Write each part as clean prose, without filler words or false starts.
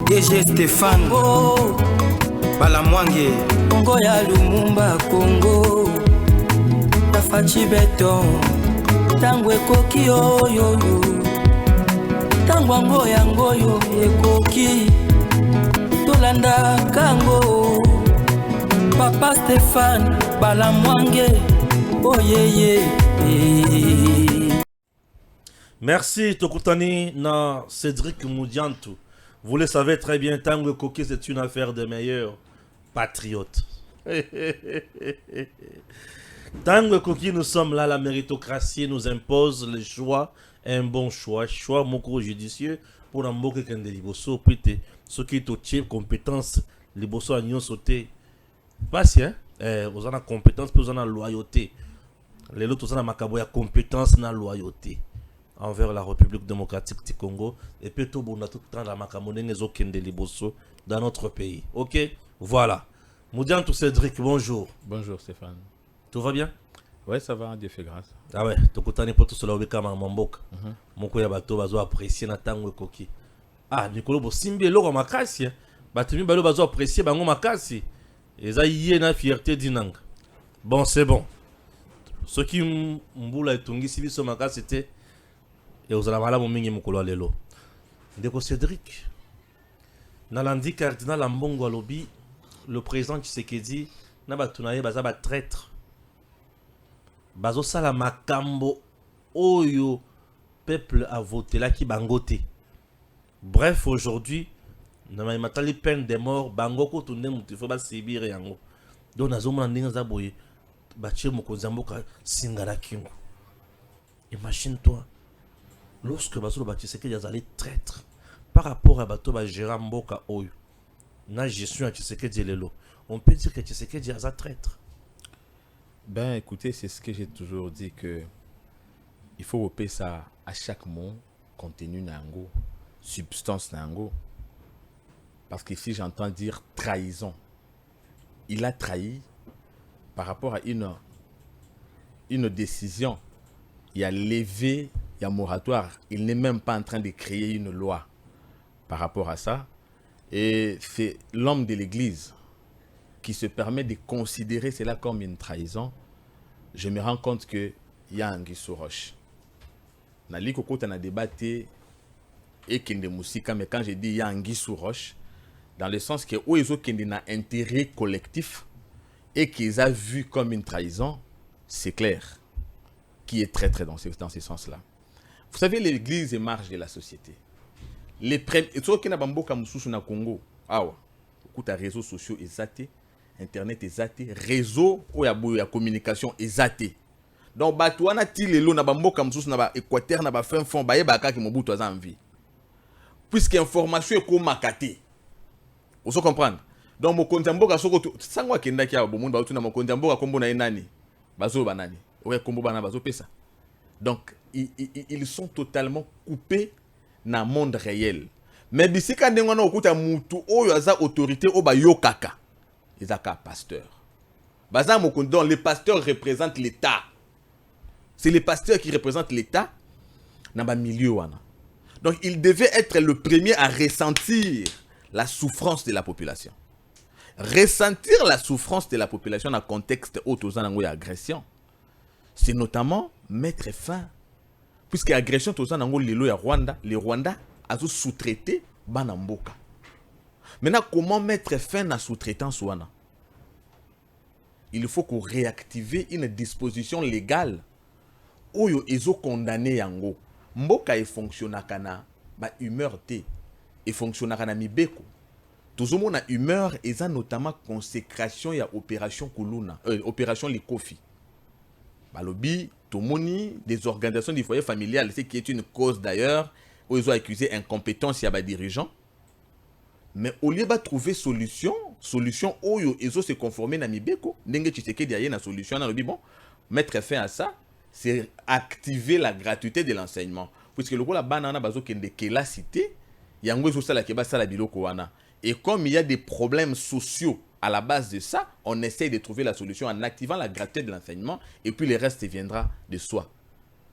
DG Stéphane Balamwange Congo ya Lumumba Congo Tafachi Beton Tango ekoki oyo Tango ango yango yo ekoki Tolanda kango Papa Stéphane Balamwange Oh yeah. Merci Tokutani na Cédric Moudiantou. Vous le savez très bien, Tango Koki c'est une affaire de meilleurs patriotes. Tango Koki, nous sommes là, la méritocratie nous impose le choix, un bon choix, choix moko judicieux pour n'amboke kende liboso pite, ce qui est au compétence liboso a nyon sauté. Pas si hein, vous avez compétence, vous avez loyauté. Les autres ont makabo ya compétence na loyauté envers la République démocratique du Congo et puis tout bon tout temps la makamone nezo kende liboso dans notre pays. OK? Voilà. Moudiantou Cédric, bonjour. Bonjour Stéphane. Tout va bien? Ouais, ça va, Dieu fait grâce. Ah ouais, tokutani poto cela obeka mamboka. Moko ya bato bazo apprécier na tango ekoki. Ah, Nikolo bo simbi eloko makasi. Bato mi balo bazo apprécier bango makasi. Eza yé na fierté dinanga. Bon, c'est bon. Ce qui mbula etongi sibi so makasi c'était et aux alamala momingi mukolo lelo. Ndeko Cédric. Nalandi cardinal Ambongo alobi le président Tshisekedi na batunaye baza ba traître. Bazo sala makambo oyo peuple a voté là qui bangote. Bref, aujourd'hui, na matali peine de mort bangoko tunde mutifo ba sibire yango. Donc nazo mona ndinga za boye bache mokonzi mboka singala kingo. Imagine-toi lorsque bazo ba Tshisekedi azali traître par rapport à bato ba Gérard Mboka oyo. Na gestion à Tshisekedi lelo. On peut dire que Tshisekedi est un traître. Ben écoutez, c'est ce que j'ai toujours dit, que il faut repérer ça à chaque mot, contenu nango, substance nango. Parce qu'ici j'entends dire trahison. Il a trahi par rapport à une décision. Il a levé, il y a moratoire. Il n'est même pas en train de créer une loi par rapport à ça. Et c'est l'homme de l'église qui se permet de considérer cela comme une trahison. Je me rends compte qu'il y a un Roche. Nali Koko t'en a débatté et Kende Moussika, mais quand je dis il y a un Roche, dans le sens que Oezo Kende n'a intérêt collectif et qu'ils a vu comme une trahison, c'est clair, qui est très dans ce sens-là. Vous savez, l'église est marge de la société. Les premiers, et ce qui n'a pas beaucoup na Congo, écoute, réseaux sociaux exatés. Internet est réseau ou ya communication est. Donc batouana ti lelo na bamboka msusu na ba Équateur na ba fin fond ba yebaka ki mobutu aza en vie. Puisque information est ko makate. Vous se comprendre. Donc mokonzi mboka soko sangwa kenda ki abo mundu ba tuna mokonzi mboka kombo na nani. Bazo banani. Ouais kombo bana bazo pesa. Donc ils sont totalement coupés dans le monde réel. Mais bisika ndengwana okuta mutu oyo aza autorité o ba yokaka. Ils ont un pasteur. Donc les pasteurs représentent l'État. C'est les pasteurs qui représentent l'État dans le milieu. Donc ils devaient être le premier à ressentir la souffrance de la population. Ressentir la souffrance de la population dans le contexte où agression, c'est notamment mettre fin. Puisque l'agression les Rwandais ont sous-traité Banamboka. Maintenant, comment mettre fin à la sous-traitance? Il faut qu'on réactive une disposition légale où ils ont condamné Yango. Mboka fonctionne kana ba humeur te et fonctionne kana mibeko. Tout le monde a humeur et ça notamment consécration ya opération Kuluna, opération Likofi. Balobi, Tomoni, des organisations du foyer familial, c'est qui est une cause d'ailleurs où ils ont accusé incompétence ya ba dirigeants. Mais au lieu de trouver solution où ils ont se conformer à Mibeko, ndenge Tshisekedi a une solution dans le bon, mettre fin à ça, c'est activer la gratuité de l'enseignement. Puisque le la banana bazo kende ke la cité, yango zo sala ke ba sala biloko wana. Et comme il y a des problèmes sociaux à la base de ça, on essaie de trouver la solution en activant la gratuité de l'enseignement et puis le reste viendra de soi.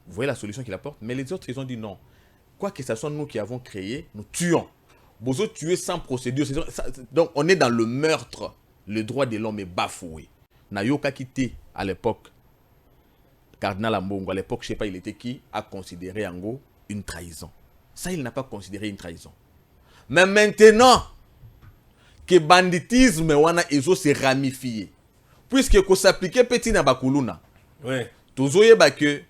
Vous voyez la solution qu'il apporte? Mais les autres, ils ont dit non. Quoi que ce soit nous qui avons créé, nous tuons. Bozo tuer sans procédure. Donc, on est dans le meurtre. Le droit de l'homme est bafoué. Nayoka quitté à l'époque. Cardinal Ambongo, à l'époque, je ne sais pas, il était qui, a considéré en gros une trahison. Ça, il n'a pas considéré une trahison. Mais maintenant, que banditisme wana ezo se ramifié. Puisque ko s'appliquer petit na bakuluna. Ouais. Tozoye ba que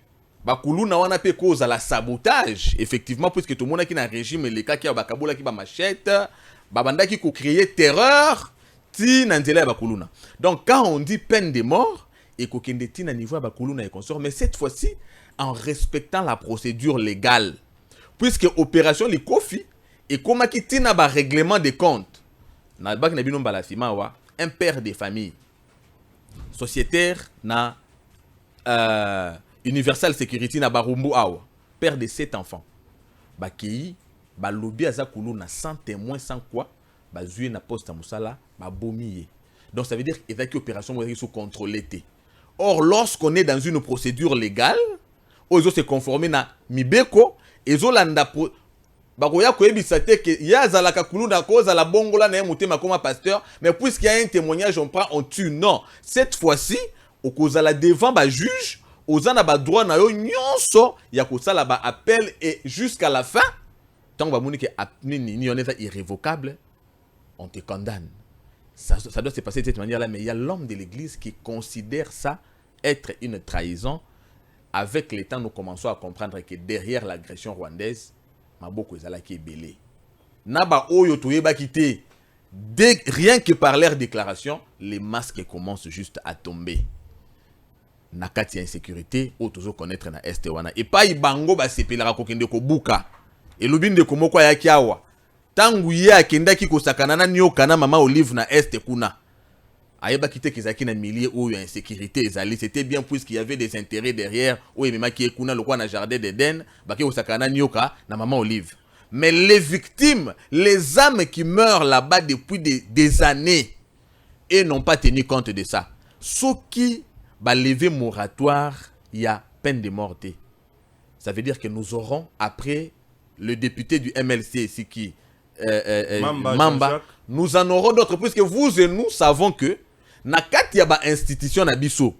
bakuluna wana pe cause à la sabotage. Effectivement, puisque tout le monde qui na régime les cas qui a bakabola qui ba machette, babanda qui ko créer terreur, ti na nzela ya bakuluna. Donc quand on dit peine de mort, et ko kende ti na niveau ya bakuluna et consort, mais cette fois-ci en respectant la procédure légale. Puisque opération les kofi et comment qui tina ba règlement des comptes. Na bak na bino balasima wa un père de famille sociétaire na Universal Security na barumbu awa père de 7 enfants bakei ba lobby azakulu na sans témoin sans quoi ba zué na poste musala ba bomiye. Donc ça veut dire que opération est sous contrôle. Or lorsqu'on est dans une procédure légale ozo se conformer na mibeko ezo landa bakoya koyebisa te que ya zalaka kuluna cause la bongola na mutema comme pasteur, mais puisqu'il y a un témoignage on prend on tue. Non, cette fois-ci au cause la devant ba juge ozana ba droit na yo nyonso ya kosala ba appel et jusqu'à la fin tant ba moni que ni on est irrévocable, on te condamne. Ça doit se passer de cette manière là, mais il y a l'homme de l'église qui considère ça être une trahison. Avec le temps nous commençons à comprendre que derrière l'agression rwandaise maboko ezala ki belé. Naba oyo toyeba kité. Rien que par leur déclaration, les masques commencent juste à tomber. Nakati insécurité, o tozo connaître na este wana. Et pas ibango ba sepelera kokende ko buka. Et lobinde ko moko ya kiawa. Tangu ye akenda ki kosakana na nyoka na mama Olive na este kuna. Ayeba kité kezaki na milieu où il y a insécurité ezali, c'était bien puisqu'il y avait des intérêts derrière où mema ki ekuna lokwa na jardin d'Éden baki osakana nyoka na maman Olive. Mais les victimes, les âmes qui meurent là-bas depuis des années et n'ont pas tenu compte de ça. Ceux qui va lever moratoire, il y a peine de mort. Ça veut dire que nous aurons après le député du MLC ici qui Mamba, nous en aurons d'autres puisque vous et nous savons que nakati ya ba institution na biso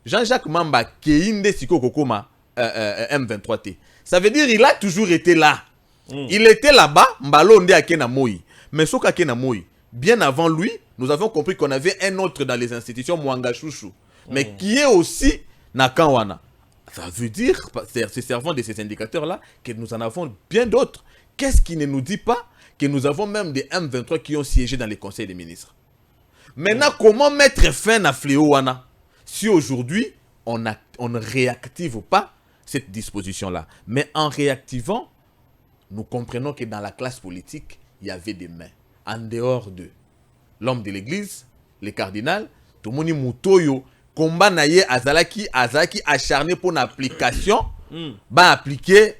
Jean-Jacques Mamba keinde siko kokoma M23T. Ça veut dire il a toujours été là. Il était là-bas, mbalo nde akena moi. Mais soka akena moi, bien avant lui, nous avons compris qu'on avait un autre dans les institutions Mwanga Chouchou, mais qui est aussi Nakanwana. Ça veut dire, se servant de ces indicateurs-là, que nous en avons bien d'autres. Qu'est-ce qui ne nous dit pas que nous avons même des M23 qui ont siégé dans les conseils des ministres? Maintenant, comment mettre fin à Fléoana si aujourd'hui, on ne réactive pas cette disposition-là? Mais en réactivant, nous comprenons que dans la classe politique, il y avait des mains. En dehors de l'homme de l'église, le cardinal, tout le monde mutoyo, combat naye azalaki acharné pour l'application, va appliquer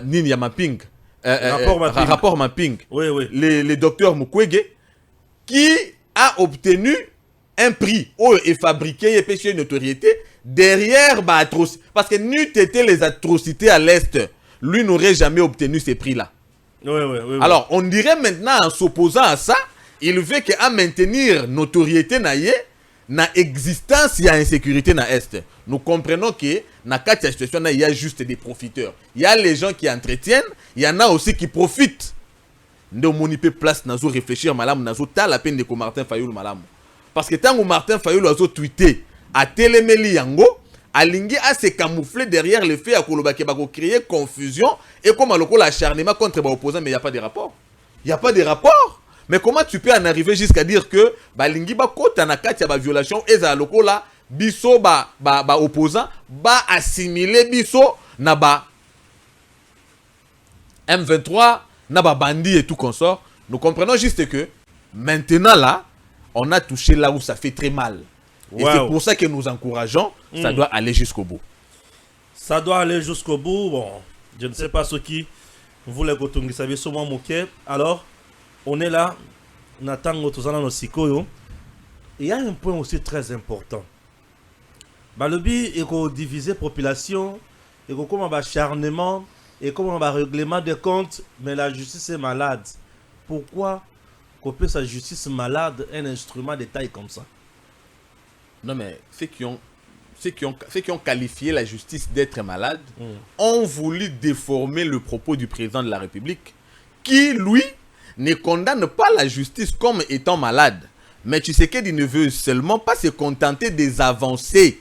nini ya mapping. Rapport mapping. Oui, oui. Le docteur Mukwege, qui a obtenu un prix et fabriqué et pêché une notoriété derrière atrocité. Parce que n'eût été les atrocités à l'Est, lui n'aurait jamais obtenu ces prix-là. Oui. Alors, on dirait maintenant, en s'opposant à ça, il veut qu'à maintenir notoriété na existence, il y a insécurité na Est. Nous comprenons que dans cette situation, il y a juste des profiteurs. Il y a les gens qui entretiennent, il y en a aussi qui profitent. Nous avons place nazo réfléchir malam nazo ta la peine de ko Martin Fayoul malam. Parce que tant que Martin Fayoul a tweeté à Télémeli Yango, alingi a se camoufler derrière le fait à Kolobake bako créer confusion et comme à l'occasion l'acharnement contre les opposants, mais il n'y a pas de rapport. Il n'y a pas de rapport. Mais comment tu peux en arriver jusqu'à dire que balingi ba kota na kati ya ba violation et za lokola biso ba opposant ba assimiler biso na ba M23 na ba bandi et tout consort. Nous comprenons juste que maintenant là, on a touché là où ça fait très mal. Et c'est pour ça que nous encourageons, ça doit aller jusqu'au bout. Ça doit aller jusqu'au bout. Bon, je ne sais pas ce qui voulait que tu saviez sur moi moquer. Alors, on est là, on attend que nous allons nous. Il y a un point aussi très important. Le but est de diviser la population, et comment acharnement, et comment règlement des comptes, mais la justice est malade. pourquoi qu'on peut sa justice malade un instrument de taille comme ça? Non, mais ceux qui ont qualifié la justice d'être malade ont voulu déformer le propos du président de la République, qui, lui, ne condamne pas la justice comme étant malade. Mais Tshisekedi ne veut seulement pas se contenter des avancées.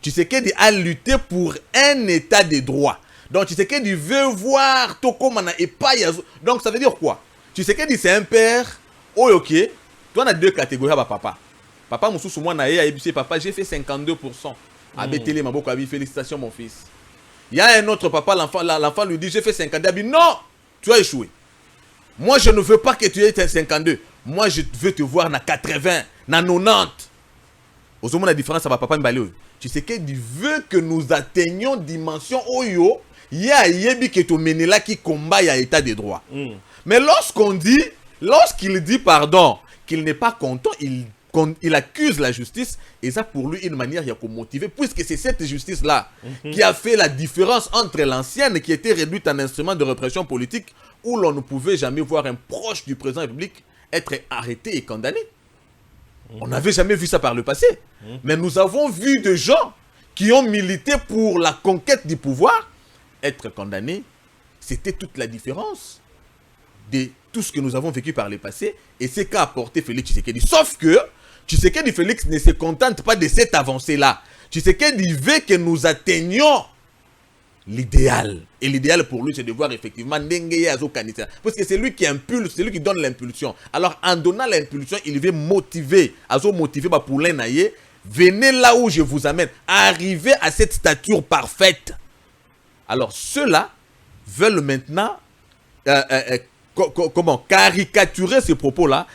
Tshisekedi a lutté pour un état de droit. Donc Tshisekedi veut voir Tokomana et pas Yazo. Donc ça veut dire quoi? Tshisekedi c'est un père. Oh ok. Toi on a deux catégories à papa. Papa Moussou moi na papa j'ai fait 52%. Abetele Maboko Abi, félicitations mon fils. Il y a un autre papa, l'enfant lui dit j'ai fait 52. Il dit non, tu as échoué. Moi je ne veux pas que tu aies 52. Moi je veux te voir na 80, na 90. Au moins la différence à papa Mbale. Tshisekedi veut que nous atteignions dimension Oyo. Il y a Yebi qui est au Menela qui combat à l'état de droit. Mais lorsqu'il dit pardon, qu'il n'est pas content, il accuse la justice, et ça pour lui une manière de motiver, puisque c'est cette justice-là qui a fait la différence entre l'ancienne qui était réduite en instrument de répression politique, où l'on ne pouvait jamais voir un proche du président de la République être arrêté et condamné. On n'avait jamais vu ça par le passé. Mais nous avons vu des gens qui ont milité pour la conquête du pouvoir être condamnés. C'était toute la différence de tout ce que nous avons vécu par le passé et ce qu'a apporté Félix Tshisekedi. Sauf que Tshisekedi Félix ne se contente pas de cette avancée-là. Tshisekedi veut que nous atteignions l'idéal. Et l'idéal pour lui, c'est de voir effectivement Ndenge Azo Kanisa. Parce que c'est lui qui impulse, c'est lui qui donne l'impulsion. Alors en donnant l'impulsion, il veut motiver, Azo motiver pour l'Enaye. Venez là où je vous amène. Arrivez à cette stature parfaite. Alors ceux-là veulent maintenant caricaturer ces propos-là,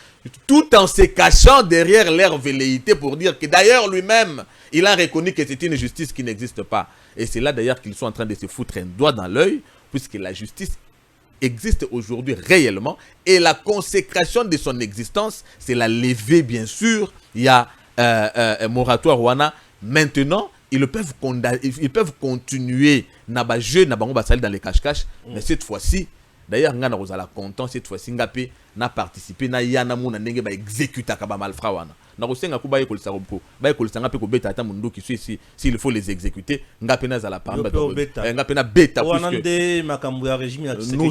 tout en se cachant derrière leur velléité pour dire que d'ailleurs lui-même, il a reconnu que c'est une justice qui n'existe pas. Et c'est là d'ailleurs qu'ils sont en train de se foutre un doigt dans l'œil, puisque la justice existe aujourd'hui réellement, et la consécration de son existence, c'est la levée bien sûr. Il y a un moratoire Rwanda. Maintenant, ils peuvent continuer dans les cache-cache, mais cette fois-ci, d'ailleurs, on a content cette fois-ci, on a participé, on a exécuté les malfrats. S'il faut les exécuter, nous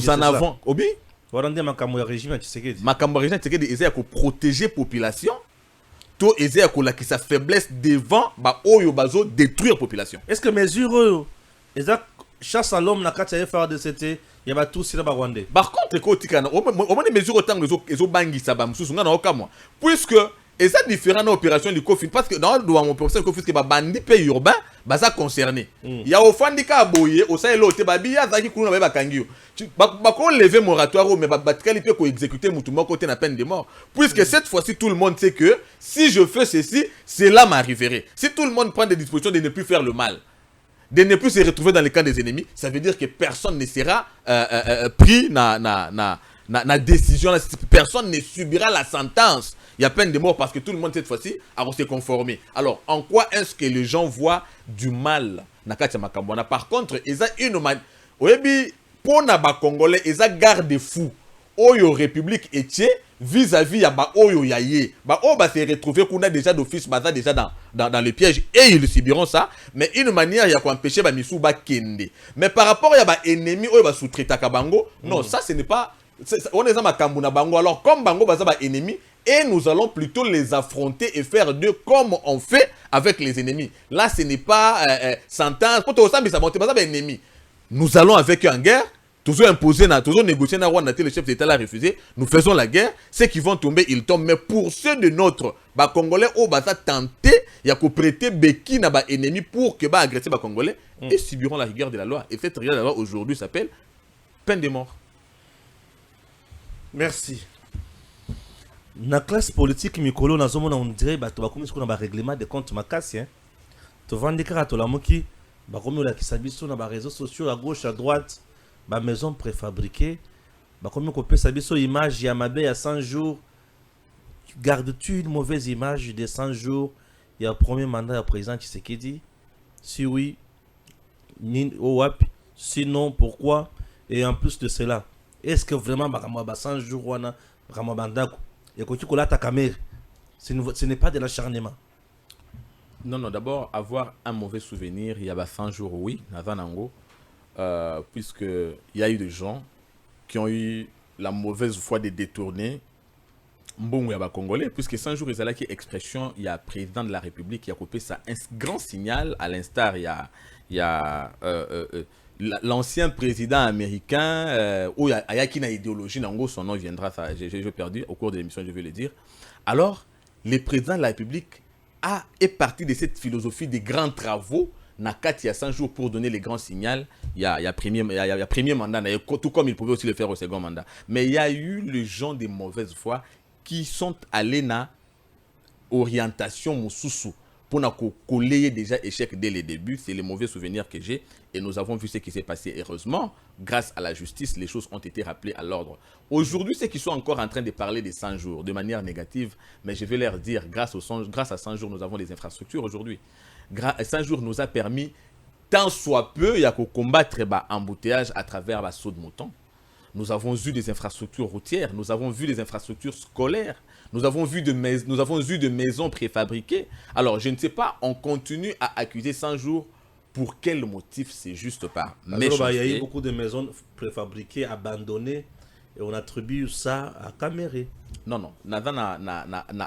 en avons. Protéger la population. Tout est à sa faiblesse devant détruire la population. Est-ce que mesures chasse à l'homme na kati ya faire de c'était il y a tout sur Rwanda. Par contre ko tikana au moins mesures autant les bangisa ba mususu ngana okamwa puisque et ça différent dans opération du Covid parce que dans l'opération Covid que ba bandi pays urbain baza concerné. Il y a ofandika boye au sa elote ba biya zaki kuna ba kangio. Ba ko lever moratoire mais ba batikali pe ko exécuter mutu moko côté na peine de mort puisque cette fois-ci tout le monde sait que si je fais ceci, cela m'arriverait. Si tout le monde prend des dispositions de ne plus faire le mal, de ne plus se retrouver dans les camps des ennemis, ça veut dire que personne ne sera pris na décision, personne ne subira la sentence. Il y a peine de mort parce que tout le monde cette fois-ci a se conformer. Alors, en quoi est-ce que les gens voient du mal na kati makambona? Par contre, ils ont une manière. Oyebi pour na ba Congolais, ils ont garde-fou. Oyo République etier vis-à-vis ya ba oyo yaye ba o ba se retrouver kuna déjà d'office baza déjà dans le piège et ils subiront ça, mais une manière ya ko empêcher ba misu ba kende. Mais par rapport ya ba ennemi oyo ba sous-traiter ka bango, non, ça ce n'est pas on est dans makambu na bango. Alors comme bango baza ba ennemi et nous allons plutôt les affronter et faire d'eux comme on fait avec les ennemis. Là ce n'est pas sentence pour tout ça mais ça monte baza ba ennemi. Nous allons avec eux en guerre. Toujours imposé, toujours négocié, le chef d'État l'a refusé. Nous faisons la guerre. Ceux qui vont tomber, ils tombent. Mais pour ceux de notre Congolais, on va tenter, il y a qu'à prêter béquille à ennemi pour que agresser les Congolais et subiront la rigueur de la loi. Et cette rigueur de la loi aujourd'hui s'appelle peine de mort. Merci. La classe politique, Mikolo, on dirait que tu as un règlement de compte makasi. Tu vas vendre des cartes à la moki, qui s'habille sur les réseaux sociaux à gauche, à droite. Ma maison préfabriquée, comme on peut savoir sur image, il y a ma belle à 100 jours. Gardes-tu une mauvaise image de 100 jours? Il y a un premier mandat à président Tshisekedi. Si oui, sinon pourquoi? Et en plus de cela, est-ce que vraiment makambo ba 100 jours wana makambo bandako et ko tikola ta caméra ce n'est pas de l'acharnement. Non, d'abord, avoir un mauvais souvenir, il y a 100 jours, oui, Nazanango, puisqu'il y a eu des gens qui ont eu la mauvaise foi de détourner Mbongo Yaba Congolais, puisque 100 jours, ils ont là qui expression, il y a président de la République qui a coupé ça, un grand signal, à l'instar, il y a l'ancien président américain, où il y a qui n'a idéologie, son nom viendra, ça, j'ai perdu, au cours de l'émission, je vais le dire. Alors, le président de la République est parti de cette philosophie des grands travaux. Nakati il y a 100 jours pour donner les grands signaux. Il y a premier mandat, tout comme il pouvait aussi le faire au second mandat. Mais il y a eu les gens de mauvaise foi qui sont allés dans orientation Moussoussou pour coller déjà échec dès le début. C'est les mauvais souvenirs que j'ai. Et nous avons vu ce qui s'est passé. Heureusement, grâce à la justice, les choses ont été rappelées à l'ordre. Aujourd'hui, ceux qui sont encore en train de parler des 100 jours de manière négative, mais je vais leur dire, grâce à 100 jours, nous avons des infrastructures aujourd'hui. 100 jours nous a permis, tant soit peu, il y a qu'à combattre l'embouteillage à travers la saut de mouton. Nous avons eu des infrastructures routières, nous avons vu des infrastructures scolaires, nous avons eu des maisons préfabriquées. Alors, je ne sais pas, on continue à accuser 100 jours. Pour quel motif? C'est juste pas. Mais il y a eu beaucoup de maisons préfabriquées, abandonnées, et on attribue ça à Caméré. Non. Na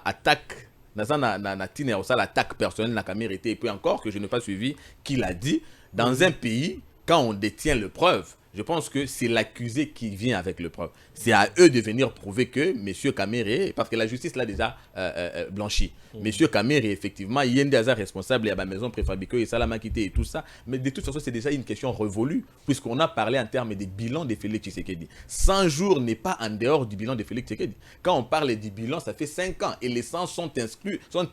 attaque. L'attaque personnelle na Caméré était, et puis encore que je n'ai pas suivi, qu'il a dit, dans un pays, quand on détient le preuve, je pense que c'est l'accusé qui vient avec le preuve. C'est à eux de venir prouver que M. Caméré, parce que la justice l'a déjà blanchi. M. Caméré, effectivement, il y a des responsables, il y a la maison préfabriquée, Salama quitté et tout ça. Mais de toute façon, c'est déjà une question révolue, puisqu'on a parlé en termes des bilans de Félix Tshisekedi. 100 jours n'est pas en dehors du bilan de Félix Tshisekedi. Quand on parle du bilan, ça fait 5 ans. Et les 100 sont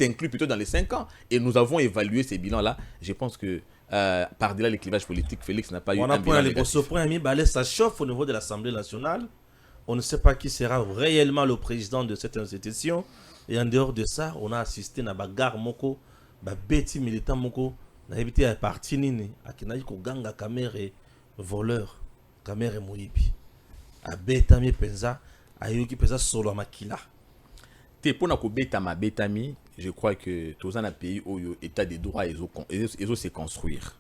inclus plutôt dans les 5 ans. Et nous avons évalué ces bilans-là. Je pense que par-delà les clivages politiques, Félix n'a pas eu un bilan négatif. Ça chauffe au niveau de l'Assemblée nationale. On ne sait pas qui sera réellement le président de cette institution. Et en dehors de ça, on a assisté à la bagarre moko, beti militant moko, na évité à parti nini, à kinaï ko ganga Caméré voleur, Caméré moyibi. A betami penza, a yoki penza solo makila. Te pona ko betama betami, je crois que tous un pays où l'état des droits ils ont se construire.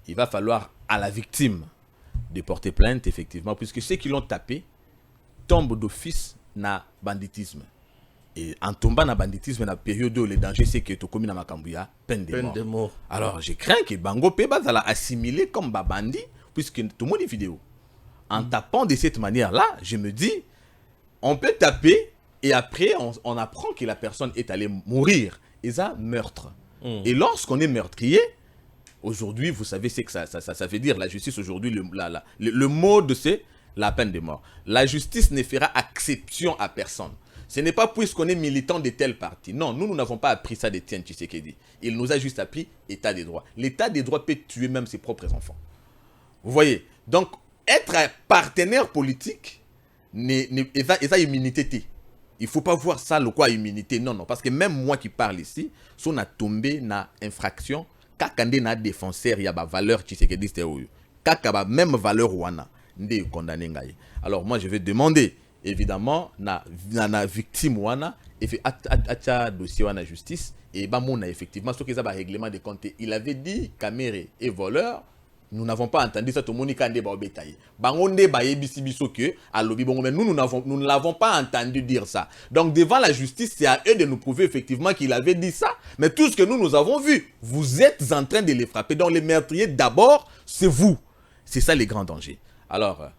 Il va falloir à la victime de porter plainte, effectivement, puisque ceux qui l'ont tapé tombent d'office dans banditisme. Et en tombant dans banditisme, dans la période où le danger, c'est que tu commis dans Makambouya, peine de mort. Alors, je crains que Bango Peba va l'assimiler comme bandit, puisque tout le monde est vidéo. En tapant de cette manière-là, je me dis, on peut taper, et après, on apprend que la personne est allée mourir. Et ça, meurtre. Et lorsqu'on est meurtrier, aujourd'hui, vous savez ce que ça veut dire. La justice, aujourd'hui, le mot de c'est la peine de mort. La justice ne fera exception à personne. Ce n'est pas puisqu'on est militant de tel parti. Non, nous n'avons pas appris ça de Tiens Tshisekedi. Il nous a juste appris l'état des droits. L'état des droits peut tuer même ses propres enfants. Vous voyez? Donc, être un partenaire politique, c'est immunité. Il ne faut pas voir ça, le quoi immunité. Non, parce que même moi qui parle ici, si on a tombé dans infraction, quand on a défenseur, il y a des valeurs Tshisekedi, quand on a même valeur wana, on est condamné. Alors moi, je vais demander, évidemment, na victime wana, et fait un dossier à la justice, et ben mon effectivement, ce qui est un règlement de compte, il avait dit Caméré est voleur. Nous n'avons pas entendu ça, tout le monde est bétaillé. Mais nous ne l'avons pas entendu dire ça. Donc devant la justice, c'est à eux de nous prouver effectivement qu'il avait dit ça. Mais tout ce que nous avons vu, vous êtes en train de les frapper. Donc les meurtriers, d'abord, c'est vous. C'est ça les grands dangers. Alors,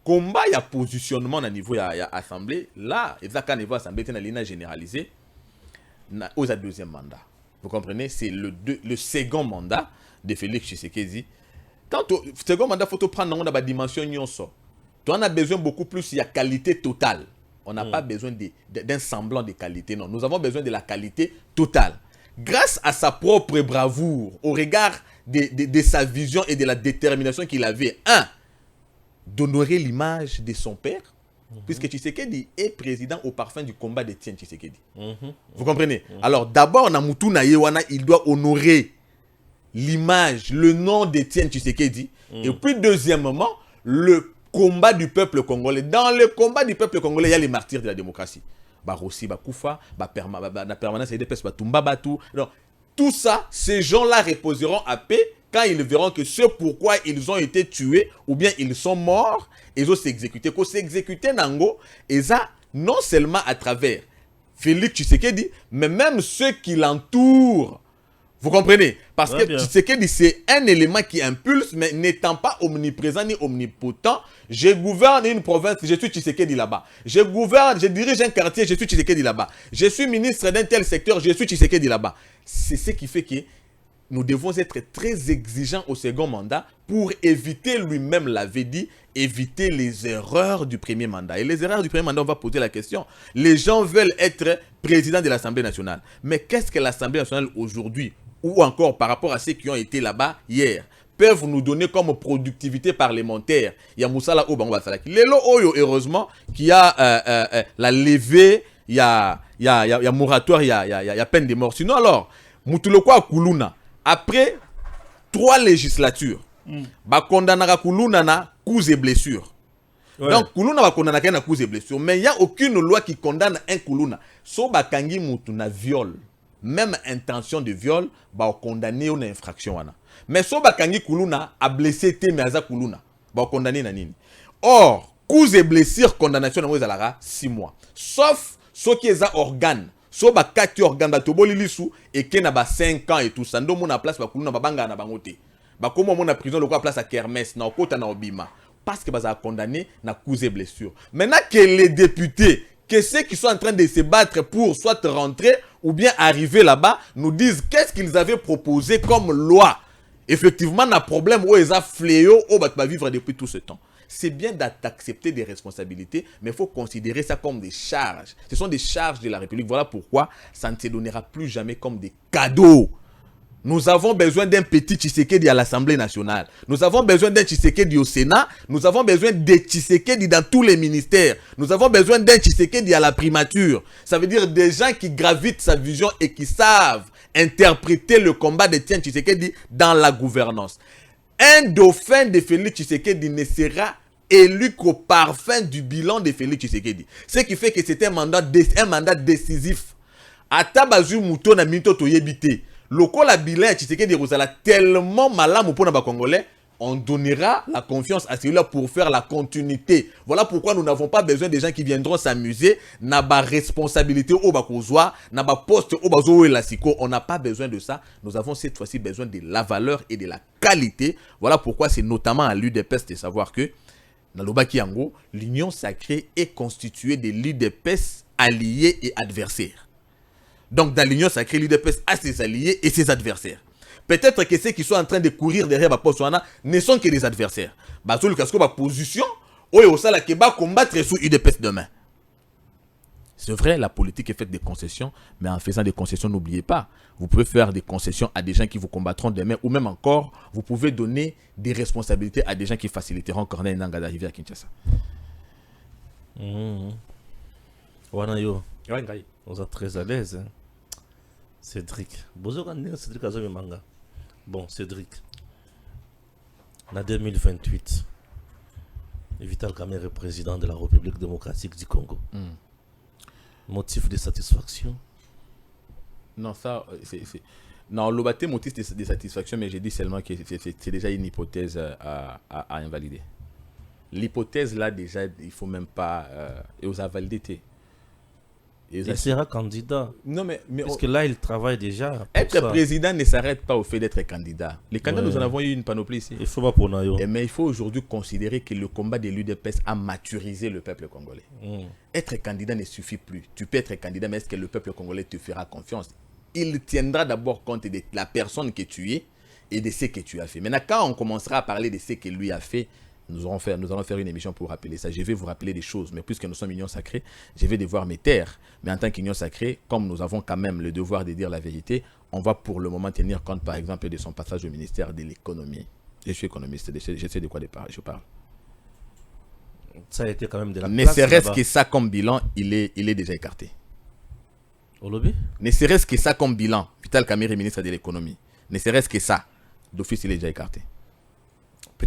combat, il y a positionnement au niveau de l'Assemblée. Là, il y a un niveau d'Assemblée qui est généralisé aux deuxième mandat. Vous comprenez? C'est le second mandat de Félix Tshisekedi. Quand le second mandat, il faut prendre dans la dimension nyonso. Tu en as besoin beaucoup plus, il y a qualité totale. On n'a pas besoin d'un semblant de qualité, non. Nous avons besoin de la qualité totale. Grâce à sa propre bravoure, au regard de sa vision et de la détermination qu'il avait, d'honorer l'image de son père, puisque Tshisekedi est président au parfum du combat de Tiens Tshisekedi. Vous comprenez? Alors d'abord, Namutu Nayewana, il doit honorer l'image, le nom de Tiens Tshisekedi. Et puis deuxièmement, le combat du peuple congolais. Dans le combat du peuple congolais, il y a les martyrs de la démocratie. Rossi, Koufa, la permanence des PES, Tumba Batou. Donc, tout ça, ces gens-là reposeront à paix quand ils verront que ce pourquoi ils ont été tués ou bien ils sont morts, ils ont s'exécuté. Quand s'exécuter Nango, et ça, non seulement à travers Félix Tshisekedi, mais même ceux qui l'entourent. Vous comprenez? Parce que Tshisekedi, c'est un élément qui impulse, mais n'étant pas omniprésent ni omnipotent, je gouverne une province, je suis Tshisekedi là-bas. Je gouverne, je dirige un quartier, je suis Tshisekedi là-bas. Je suis ministre d'un tel secteur, je suis Tshisekedi là-bas. C'est ce qui fait que nous devons être très exigeants au second mandat pour éviter, lui-même l'avait dit, éviter les erreurs du premier mandat. Et les erreurs du premier mandat, on va poser la question. Les gens veulent être président de l'Assemblée nationale. Mais qu'est-ce que l'Assemblée nationale aujourd'hui, ou encore par rapport à ceux qui ont été là-bas hier, peuvent nous donner comme productivité parlementaire? Il y a Moussala Obango Salaki. Lelo Oyo, heureusement, qui a la levée, il y a moratoire, il y a peine de mort. Sinon alors, Moutulokwa Kuluna, après 3 législatures, condamnera Kuluna na coups et blessures. Ouais. Donc Kuluna va condamner na coups et blessures, mais il n'y a aucune loi qui condamne un Kuluna. So bakangi mutu na viol, même intention de viol, ba condamner une infraction wana. Mais so bakangi Kuluna a blessé te mais aza Kuluna, ba condamner na nini. Or, coups et blessures condamnation na zalara 6 mois. Sauf ceux qui ont organes. So ba 4 organes ba toboli lisu et que na ba 5 ans et tout ça. Ndo mona place ba Kuluna ba banga na bangote. Ba komo mona prison le place à Kermesse na okota na obima. Parce que ba za condamné na coups et blessures. Maintenant que les députés, que ceux qui sont en train de se battre pour soit rentrer ou bien arriver là-bas, nous disent qu'est-ce qu'ils avaient proposé comme loi. Effectivement, on a problème où ils ont fléau, où ils vont vivre depuis tout ce temps. C'est bien d'accepter des responsabilités, mais il faut considérer ça comme des charges. Ce sont des charges de la République. Voilà pourquoi ça ne se donnera plus jamais comme des cadeaux. Nous avons besoin d'un petit Tshisekedi à l'Assemblée nationale. Nous avons besoin d'un Tshisekedi au Sénat. Nous avons besoin de Tshisekedi dans tous les ministères. Nous avons besoin d'un Tshisekedi à la primature. Ça veut dire des gens qui gravitent sa vision et qui savent interpréter le combat de Tiens Tshisekedi dans la gouvernance. Un dauphin de Félix Tshisekedi ne sera élu qu'au parfum du bilan de Félix Tshisekedi. Ce qui fait que c'est un mandat décisif. Atabazu Mouton na Mito Toyebite. Loko la bilan Tshisekedi Rosala tellement malade pour les Congolais, on donnera la confiance à celui-là pour faire la continuité. Voilà pourquoi nous n'avons pas besoin des gens qui viendront s'amuser, n'a pas responsabilité au bakozwa, n'a pas poste au bazo et la siko. On n'a pas besoin de ça. Nous avons cette fois-ci besoin de la valeur et de la qualité. Voilà pourquoi c'est notamment à l'UDPS de savoir que dans l'Obaki Yango, l'union sacrée est constituée de l'UDPS alliés et adversaires. Donc, dans l'union sacrée, l'UDPS a ses alliés et ses adversaires. Peut-être que ceux qui sont en train de courir derrière Baposwana ne sont que des adversaires. Sur le casco, position, ou ça la va combattre sous l'UDPS demain. C'est vrai, la politique est faite de concessions, mais en faisant des concessions, n'oubliez pas, vous pouvez faire des concessions à des gens qui vous combattront demain, ou même encore, vous pouvez donner des responsabilités à des gens qui faciliteront Corneille Nangaa d'arriver à Kinshasa. Wanayo, on est très à l'aise. Hein. Cédric. Cédric Azomi Manga. Bon, Cédric. En 2028, Vital Kamerhe est président de la République démocratique du Congo. Motif de satisfaction? Non, ça, c'est... Non, le motif de satisfaction, mais j'ai dit seulement que c'est déjà une hypothèse à invalider. L'hypothèse, là, déjà, il ne faut même pas... et aux invalidités. Il sera candidat. Non, mais parce que là, il travaille déjà. Être président ne s'arrête pas au fait d'être candidat. Les candidats, nous en avons eu une panoplie ici. Il faut pas pour Nayo. Mais il faut aujourd'hui considérer que le combat de l'UDPS a maturisé le peuple congolais. Être candidat ne suffit plus. Tu peux être candidat, mais est-ce que le peuple congolais te fera confiance? Il tiendra d'abord compte de la personne que tu es et de ce que tu as fait. Maintenant, quand on commencera à parler de ce que lui a fait, nous allons faire une émission pour rappeler ça. Je vais vous rappeler des choses, mais puisque nous sommes union sacrée, je vais devoir me taire. Mais en tant qu'union sacrée, comme nous avons quand même le devoir de dire la vérité, on va pour le moment tenir compte, par exemple, de son passage au ministère de l'économie. Je suis économiste, je sais de quoi je parle. Ça a été quand même de la place. Ne serait-ce que ça comme bilan, il est déjà écarté. Au lobby? Ne serait-ce que ça comme bilan, Vital Kamerhe est ministre de l'économie. Ne serait-ce que ça, d'office, il est déjà écarté.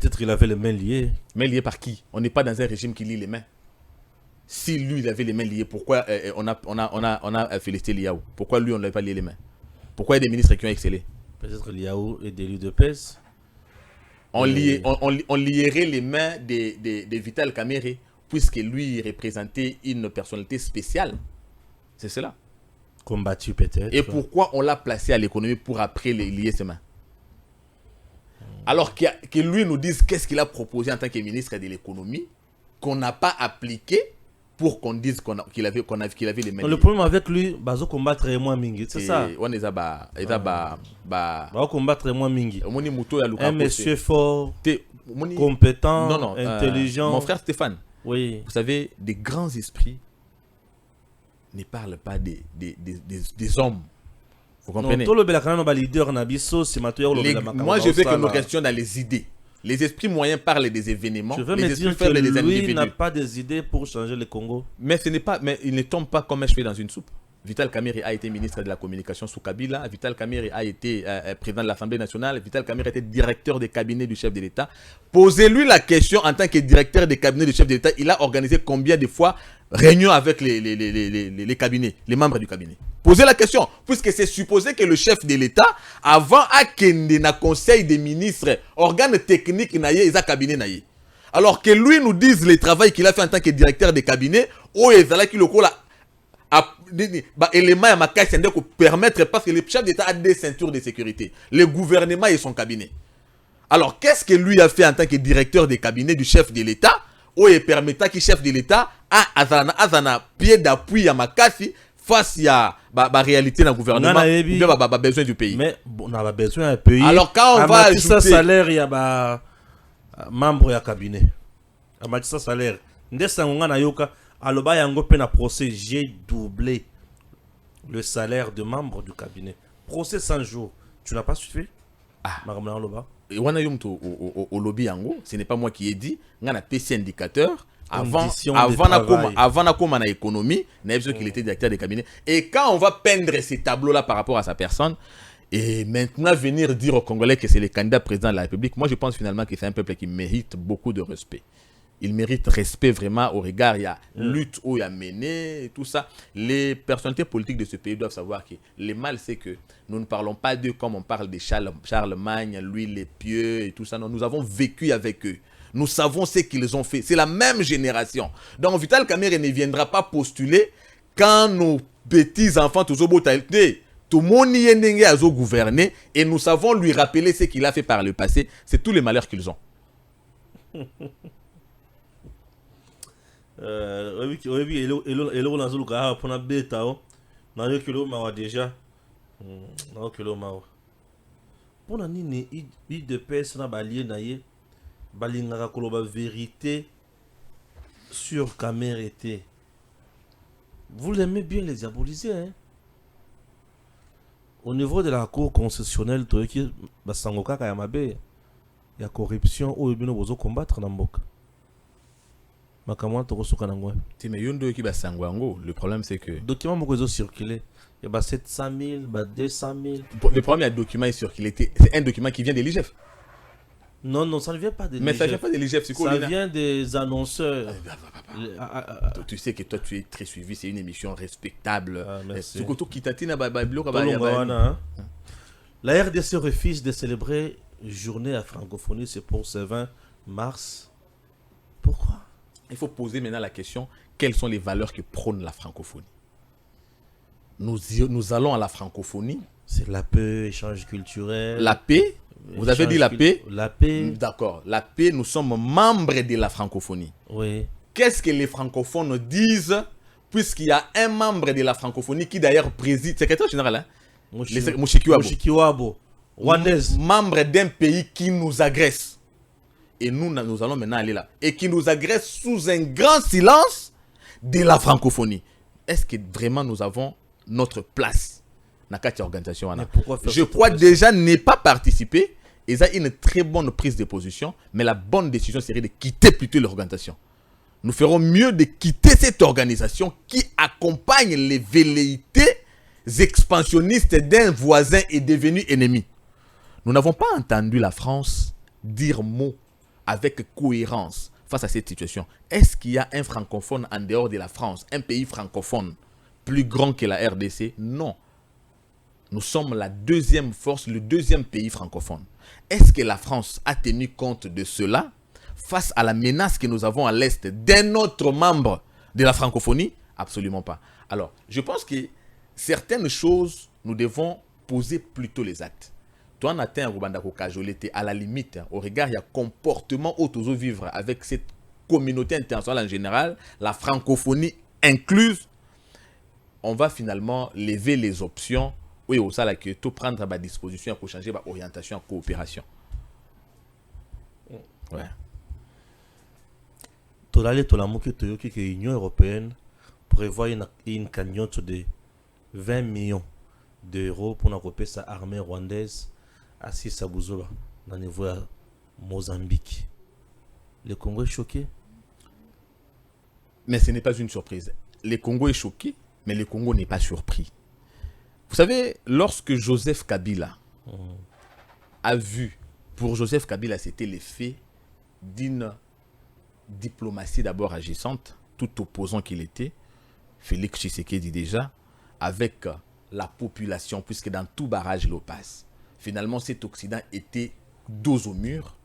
Peut-être qu'il avait les mains liées. Mais lié par qui? On n'est pas dans un régime qui lie les mains. Si lui, il avait les mains liées, pourquoi on a félicité Liao? Pourquoi lui, on ne l'avait pas lié les mains? Pourquoi il y a des ministres qui ont excellé? Peut-être Liao est d'élu de pèse. On lierait les mains de Vital Kamerhe, puisque lui, il représentait une personnalité spéciale. C'est cela. Combattu peut-être. Et pourquoi on l'a placé à l'économie pour après les lier ses mains? Alors que lui nous dise qu'est-ce qu'il a proposé en tant que ministre de l'économie, qu'on n'a pas appliqué pour qu'on dise qu'il avait les mains. Le problème avec lui, bazo combattre moins mingi, c'est ça. On est combattre moins mingi. Un monsieur fort, compétent, intelligent. Mon frère Stéphane, oui. Vous savez, des grands esprits ne parlent pas des hommes. Vous comprenez? Moi, je veux que nous restions dans les idées. Les esprits moyens parlent des événements. Je veux les me dire que lui n'a pas des idées pour changer le Congo. Mais il ne tombe pas comme un cheveu dans une soupe. Vital Kamerhe a été ministre de la communication sous Kabila. Vital Kamerhe a été président de l'Assemblée nationale. Vital Kamerhe était directeur des cabinets du chef de l'État. Posez-lui la question en tant que directeur des cabinets du chef de l'État. Il a organisé combien de fois réunions avec les cabinets, les membres du cabinet? Posez la question, puisque c'est supposé que le chef de l'État, avant à kende na conseil des ministres, organe technique naïe, et cabinet naïe. Alors que lui nous dise le travail qu'il a fait en tant que directeur des cabinets, ou ezala qui le cola élément à ma caisse pour permettre, parce que le chef d'État a des ceintures de sécurité, le gouvernement et son cabinet. Alors qu'est-ce que lui a fait en tant que directeur des cabinets du chef de l'État, ou permettant que le chef de l'État a azana pied d'appui à ma caisse face à la réalité dans le gouvernement, ou besoin du pays. Mais on a besoin d'un pays. Alors quand on va ajouter salaire, il y a membre du cabinet. Amatissa salaire. Ndesangonga na yoka aloba yango pe na procès, j'ai doublé le salaire de membre du cabinet. Procès 100 jours. Tu n'as pas suivi? Maramna aloba. Wana yumto au lobby yango, ce n'est pas moi qui ai dit, ngana PC indicateur. Avant na économie, qu'il était directeur des cabinets. Et quand on va peindre ces tableaux-là par rapport à sa personne, et maintenant venir dire aux Congolais que c'est le candidat président de la République, moi je pense finalement que c'est un peuple qui mérite beaucoup de respect. Il mérite respect vraiment au regard, il y a lutte où il y a mené, et tout ça. Les personnalités politiques de ce pays doivent savoir que le mal c'est que nous ne parlons pas d'eux comme on parle de Charlemagne, lui les pieux et tout ça. Non, nous avons vécu avec eux. Nous savons ce qu'ils ont fait. C'est la même génération. Donc Vital Kamerhe ne viendra pas postuler quand nos petits-enfants, tout le monde y a gouverné et nous savons lui rappeler ce qu'il a fait par le passé. C'est tous les malheurs qu'ils ont. Balingaka koloba vérité sur Kamerhe. Vous l'aimez bien les diaboliser, hein? Au niveau de la cour constitutionnelle, il y a corruption ou il y a combattre dans le mboka. Le problème c'est que documents ont circulé. Il y a 700 000, 200 000. Le premier document est circulé. C'est un document qui vient de l'IGF. Non, ça ne vient pas de l'IGF. Mais ça ne vient pas de l'IGF, c'est quoi? Ça vient des annonceurs. Tu sais que toi, tu es très suivi, c'est une émission respectable. Merci. La RDC refuse de célébrer journée à francophonie, c'est pour ce 20 mars. Pourquoi? Il faut poser maintenant la question, quelles sont les valeurs que prône la francophonie? Nous allons à la francophonie. C'est la paix, échange culturel. La paix? Vous avez dit la paix? La paix. D'accord. La paix, nous sommes membres de la francophonie. Oui. Qu'est-ce que les francophones disent, puisqu'il y a un membre de la francophonie qui d'ailleurs préside, secrétaire général, hein? Mushikiwabo. Membre d'un pays qui nous agresse. Et nous allons maintenant aller là. Et qui nous agresse sous un grand silence de la francophonie. Est-ce que vraiment nous avons notre place? Organisation. Je crois déjà ne pas participer et ça une très bonne prise de position, mais la bonne décision serait de quitter plutôt l'organisation. Nous ferons mieux de quitter cette organisation qui accompagne les velléités expansionnistes d'un voisin et devenu ennemi. Nous n'avons pas entendu la France dire mot avec cohérence face à cette situation. Est-ce qu'il y a un francophone en dehors de la France, un pays francophone plus grand que la RDC? Non. Nous sommes la deuxième force, le deuxième pays francophone. Est-ce que la France a tenu compte de cela face à la menace que nous avons à l'Est d'un autre membre de la francophonie? Absolument pas. Alors, je pense que certaines choses, nous devons poser plutôt les actes. Toi, on atteint Rwanda Kajolete, à la limite, au regard, il y a comportement autour vivre avec cette communauté internationale en général, la francophonie incluse, on va finalement lever les options. Oui, au ça, là, que tout prendre à ma disposition pour changer ma orientation en coopération. Ouais. Tolale Tolamoki Toyoki que l'Union européenne prévoit une cagnotte de 20 millions d'euros pour n'occuper sa armée rwandaise à Sissabuzola, dans le niveau de Mozambique. Le Congo est choqué. Mais ce n'est pas une surprise. Le Congo est choqué, mais le Congo n'est pas surpris. Vous savez, lorsque Joseph Kabila a vu, pour Joseph Kabila, c'était l'effet d'une diplomatie d'abord agissante, tout opposant qu'il était, Félix Tshisekedi déjà, avec la population, puisque dans tout barrage, l'eau passe. Finalement, cet Occident était dos au mur,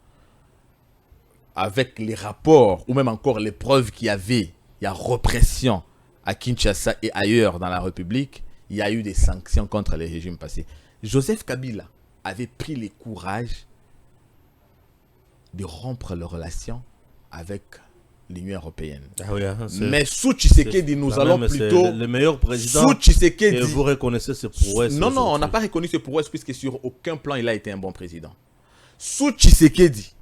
avec les rapports, ou même encore les preuves qu'il y avait, il y a répression à Kinshasa et ailleurs dans la République, il y a eu des sanctions contre les régimes passés. Joseph Kabila avait pris le courage de rompre les relations avec l'Union européenne. Ah oui, hein, mais sous Tshisekedi, nous allons plutôt... le meilleur président. Sous Tshisekedi... Et vous reconnaissez ses prouesses. Non, non, on n'a pas reconnu ses prouesses puisque sur aucun plan, il a été un bon président. Sous Tshisekedi,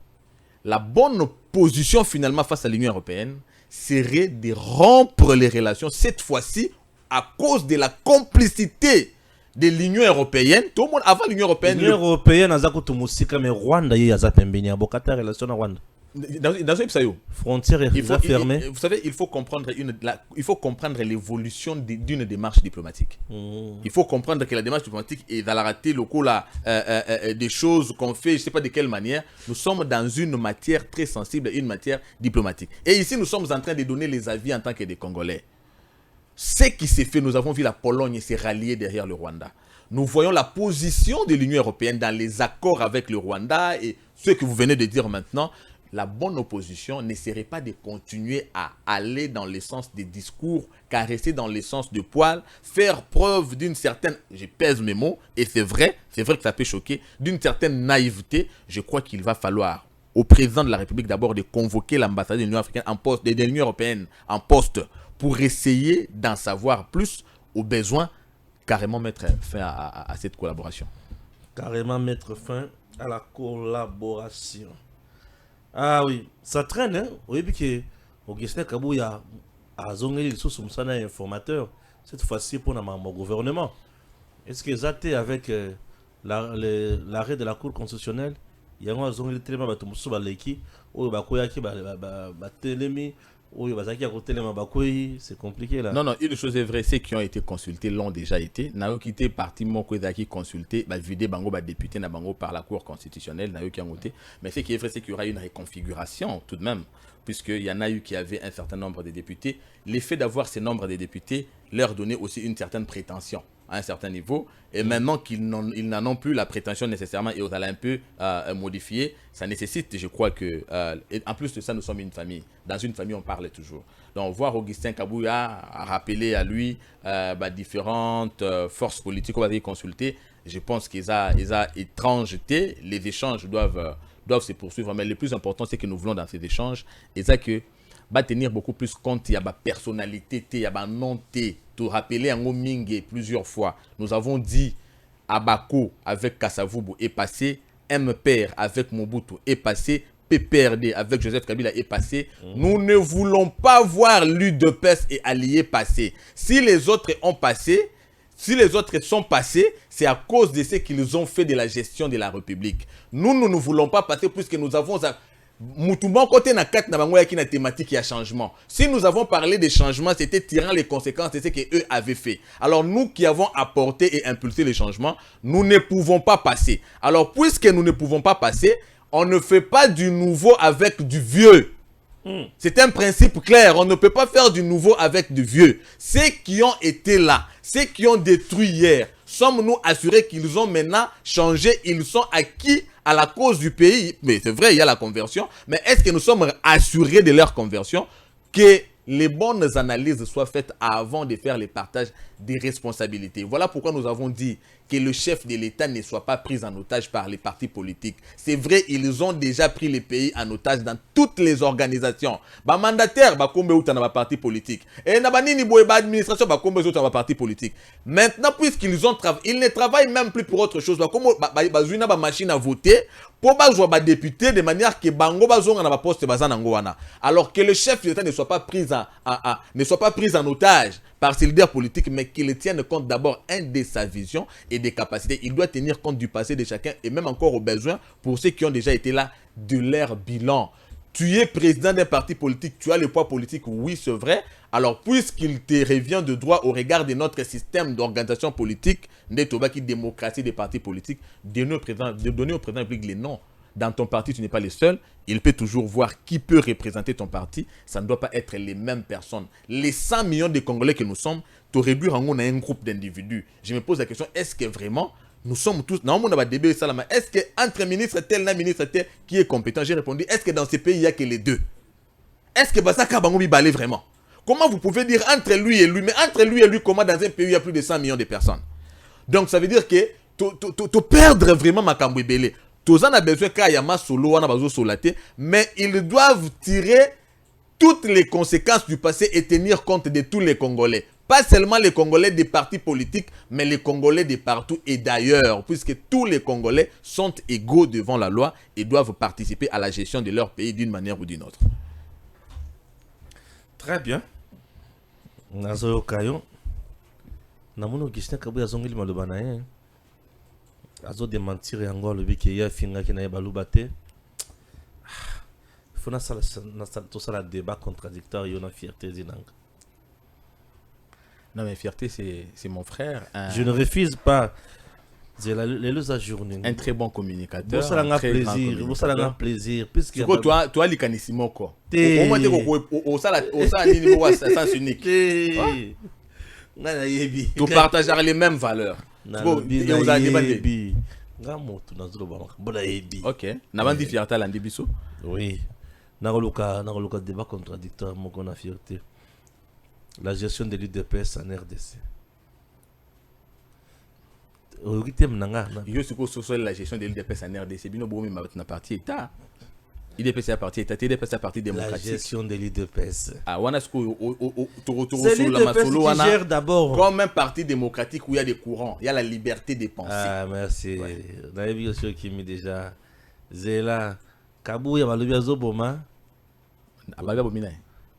la bonne position finalement face à l'Union européenne serait de rompre les relations, cette fois-ci, à cause de la complicité de l'Union européenne. Tout le monde, avant l'Union européenne... L'Union européenne, mais Rwanda, il y a des relation à Rwanda. Dans ce pays, frontière est fermée. Vous savez, il faut comprendre l'évolution d'une démarche diplomatique. Il faut comprendre que la démarche diplomatique est dans la raté locaux des choses qu'on fait, je ne sais pas de quelle manière. Nous sommes dans une matière très sensible, une matière diplomatique. Et ici, nous sommes en train de donner les avis en tant que des Congolais. Ce qui s'est fait, nous avons vu la Pologne se rallier derrière le Rwanda. Nous voyons la position de l'Union européenne dans les accords avec le Rwanda et ce que vous venez de dire maintenant. La bonne opposition ne serait pas de continuer à aller dans le sens des discours, caresser dans le sens de poil, faire preuve d'une certaine, je pèse mes mots, et c'est vrai que ça peut choquer, d'une certaine naïveté. Je crois qu'il va falloir au président de la République d'abord de convoquer l'ambassadeur de l'Union africaine en poste, de l'Union européenne en poste, pour essayer d'en savoir plus, au besoin, carrément mettre fin à cette collaboration. Carrément mettre fin à la collaboration. Ah oui, ça traîne, hein. Oui, puis que Augustin Kabouya a zongé les sources comme informateur, cette fois-ci pour notre gouvernement. Est-ce que ça été avec l'arrêt de la Cour constitutionnelle? Il y a un zongé les télé, c'est compliqué là. Non, non, une chose est vraie, ceux qui ont été consultés l'ont déjà été. N'a quitté parti mon qui consulté, vidé bango député na bango par la Cour constitutionnelle, n'a eu qui ont voté. Mais ce qui est vrai, c'est qu'il y aura une réconfiguration tout de même, puisqu'il y en a eu qui avaient un certain nombre de députés. L'effet d'avoir ces nombres de députés leur donnait aussi une certaine prétention à un certain niveau, et maintenant qu'ils n'en ont plus la prétention nécessairement et on a un peu modifié, ça nécessite, je crois que, en plus de ça, nous sommes une famille. Dans une famille, on parle toujours. Donc, voir Augustin Kabouya rappeler à lui différentes forces politiques qu'on va dire consulter, je pense qu'ils ont étrangeté, les échanges doivent se poursuivre, mais le plus important, c'est que nous voulons dans ces échanges, et ça que va tenir beaucoup plus compte, il y a ma personnalité, il y a ma nom, tout rappeler en Mingue plusieurs fois. Nous avons dit Abako avec Kassavubu est passé, MPR avec Mobutu est passé, PPRD avec Joseph Kabila est passé. Nous ne voulons pas voir l'UDPS et Alliés passer. Si les autres ont passé, si les autres sont passés, c'est à cause de ce qu'ils ont fait de la gestion de la République. Nous ne voulons pas passer puisque nous avons... Moutoumban côté na kat na bango yaki na thématique ya changement. Si nous avons parlé des changements, c'était tirant les conséquences de ce qu'eux avaient fait. Alors nous qui avons apporté et impulsé les changements, nous ne pouvons pas passer. Alors puisque nous ne pouvons pas passer, on ne fait pas du nouveau avec du vieux. C'est un principe clair. On ne peut pas faire du nouveau avec du vieux. Ceux qui ont été là, ceux qui ont détruit hier, sommes-nous assurés qu'ils ont maintenant changé, ils sont acquis à la cause du pays? Mais c'est vrai, il y a la conversion. Mais est-ce que nous sommes assurés de leur conversion? Que les bonnes analyses soient faites avant de faire les partages des responsabilités. Voilà pourquoi nous avons dit que le chef de l'État ne soit pas pris en otage par les partis politiques. C'est vrai, ils ont déjà pris les pays en otage dans toutes les organisations. Ba mandataire, ba kombe ou dans parti politique. Et na banini boye ba administration, ba kombe ou dans parti politique. Maintenant, puisqu'ils ont travaillé, ils ne travaillent même plus pour autre chose. Ba kombo ba zuina ba machine à voter pour ba jouer ba député de manière que bango ba zonga na ba poste ba zanango wana. Alors que le chef de l'État ne soit pas pris en otage par ses leaders politiques, mais qu'il tienne compte d'abord de sa vision et des capacités. Il doit tenir compte du passé de chacun et même encore aux besoins pour ceux qui ont déjà été là, de leur bilan. Tu es président d'un parti politique, tu as le poids politique, oui c'est vrai. Alors puisqu'il te revient de droit au regard de notre système d'organisation politique, qui démocratie des partis politiques, de donner au président de République les noms. Dans ton parti, tu n'es pas le seul. Il peut toujours voir qui peut représenter ton parti. Ça ne doit pas être les mêmes personnes. Les 100 millions de Congolais que nous sommes, tu aurais dû rendre un groupe d'individus. Je me pose la question, est-ce que vraiment, nous sommes tous... Est-ce qu'entre ministre tel et ministre tel qui est compétent? J'ai répondu, est-ce que dans ces pays, il n'y a que les deux? Est-ce que Basaka Bangobi balait vraiment? Comment vous pouvez dire entre lui et lui? Mais entre lui et lui, comment dans un pays, il y a plus de 100 millions de personnes? Donc ça veut dire que tu perdre vraiment Makambo Belé. Tous en a besoin qu'il y ait solo, on a besoin solaté, mais ils doivent tirer toutes les conséquences du passé et tenir compte de tous les Congolais. Pas seulement les Congolais des partis politiques, mais les Congolais de partout et d'ailleurs, puisque tous les Congolais sont égaux devant la loi et doivent participer à la gestion de leur pays d'une manière ou d'une autre. Très bien. Nazo Kayo. Namuno Gisne Kabou Yazongili Malubanaye. Azo démentir et encore le bic qui a finga qui n'a pas loupé. Il faut tout ça la débat contradictoire et on a fierté d'inang. Non mais fierté c'est mon frère. Je ne refuse pas. C'est la journée. Un très bon communicateur. Ça a plaisir. Ça a plaisir. Puisque toi l'ikanisimo quoi. Au moins au ça niveau sens unique. Tu partages les mêmes valeurs. Ok. N'avons dit fierté à l'andibiso. Oui. N'avons débat contradictoire. Mon qu'on a fierté. La gestion de l'UDPS en RDC. Je suppose que la gestion de l'UDPS en RDC. Bino boumi ma partie état. IDPS à partie état, TDPS à partie démocratique. La gestion de l'IDPS. Ah, on a ce c'est l'IDPS qui gère d'abord. Comme un parti démocratique où il y a des courants, il y a la liberté de penser. Ah, merci. On a vu ce qui m'est déjà. Zéla, Kabou, il y a le Azoboma. Abaga Bomina.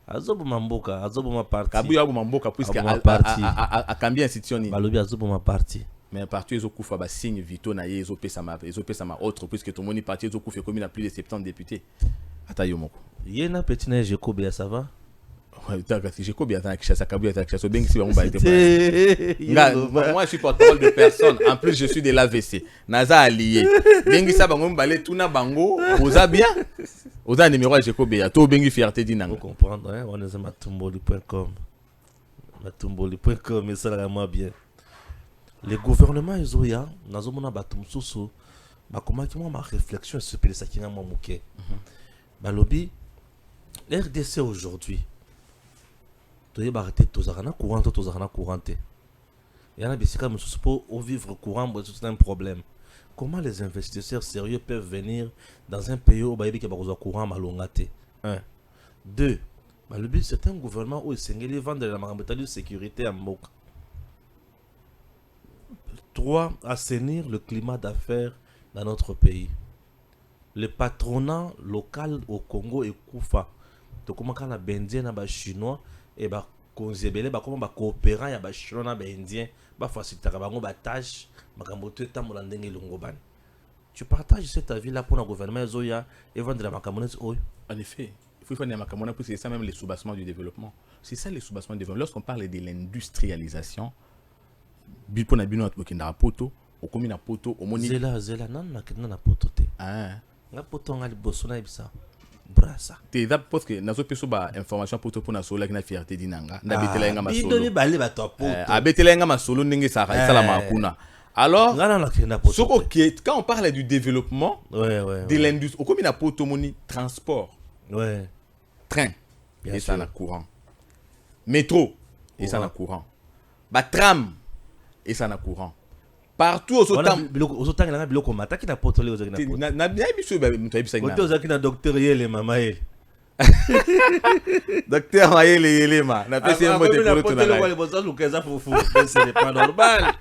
Azoboma Mboka, Azoboma parti. Kabou, il y a Mboka, puisque à combien institution? Balobi Azoboma parti. Mais parti ils ont couvert bah signe vito na ils ont payé ça ma autre puisque tout le monde parti ils ont couvert comme il a plus de 70 députés. Atayo moko. Yena petit na Jacob ya ça va? Ouais, d'accord, Jacob ya tanaki ça Kabou ya tanaki ça bien que si on va être. Moi je suis porte-parole de personne. En plus je suis de l'AVC. Naza allié. Bengi ça bango balé tout na bango, oza bien. Oza numéro à Jacob ya to bengi fierté dinanga. Vous comprendre hein, on est à matumboli.com. Matumboli.com et ça vraiment bien. Les gouvernements izoya nazomona batumsusu bakomaki ma réflexion sur ça qui n'a pas moqué. Balobi RDC aujourd'hui. Tu es barré tozarana courante. Il y a des cas mususu pour vivre courant c'est un problème. Comment les investisseurs sérieux peuvent venir dans un pays où bayebi ki bakoza courant malongate? 1 2 Balobi c'est un gouvernement où il s'engage vendre la marambetali sécurité à mboka. 3. Assainir le climat d'affaires dans notre pays. Le patronat local au Congo est Koufa. Donc comment quand la Bendien na ba chinois et ba konzebele ba comment ba coopérant ya ba chinois na ba indien ba faciliter ba ngo ba tâche makambo to tambola ndenge longoban. Tu partages cet avis là pour le gouvernement Zoya et vendre la makambo oyo. En effet, il faut faire des makambo pour c'est ça même les soubassements du développement. C'est ça les soubassements du développement. Lorsqu'on parle de l'industrialisation Bipona bino atmokinda poto, okomi na poto, omoni zela nan na poto te. Ah. nga poto nga liboso na yebisa brasa te eza parce que nazopeso information poto mpona asololaki na fierté dinanga nabetela nga bido masolo mibale bato ya poto abetela nga masolo ndenge esalama kuna. Alors nga na nakende na poto quand on parle du développement de l'industrie okomi na poto moni transport train et ça na courant, métro et ça na courant, tram et ça na courant, partout aux otangela biloko mataki na poto le ozaki na poto na biso ba muto ebisa ina ozaki na docteur Yele mama Yele docteur Yele ma na pesi mo te poto na le bozo lukeza fufu c'est pas normal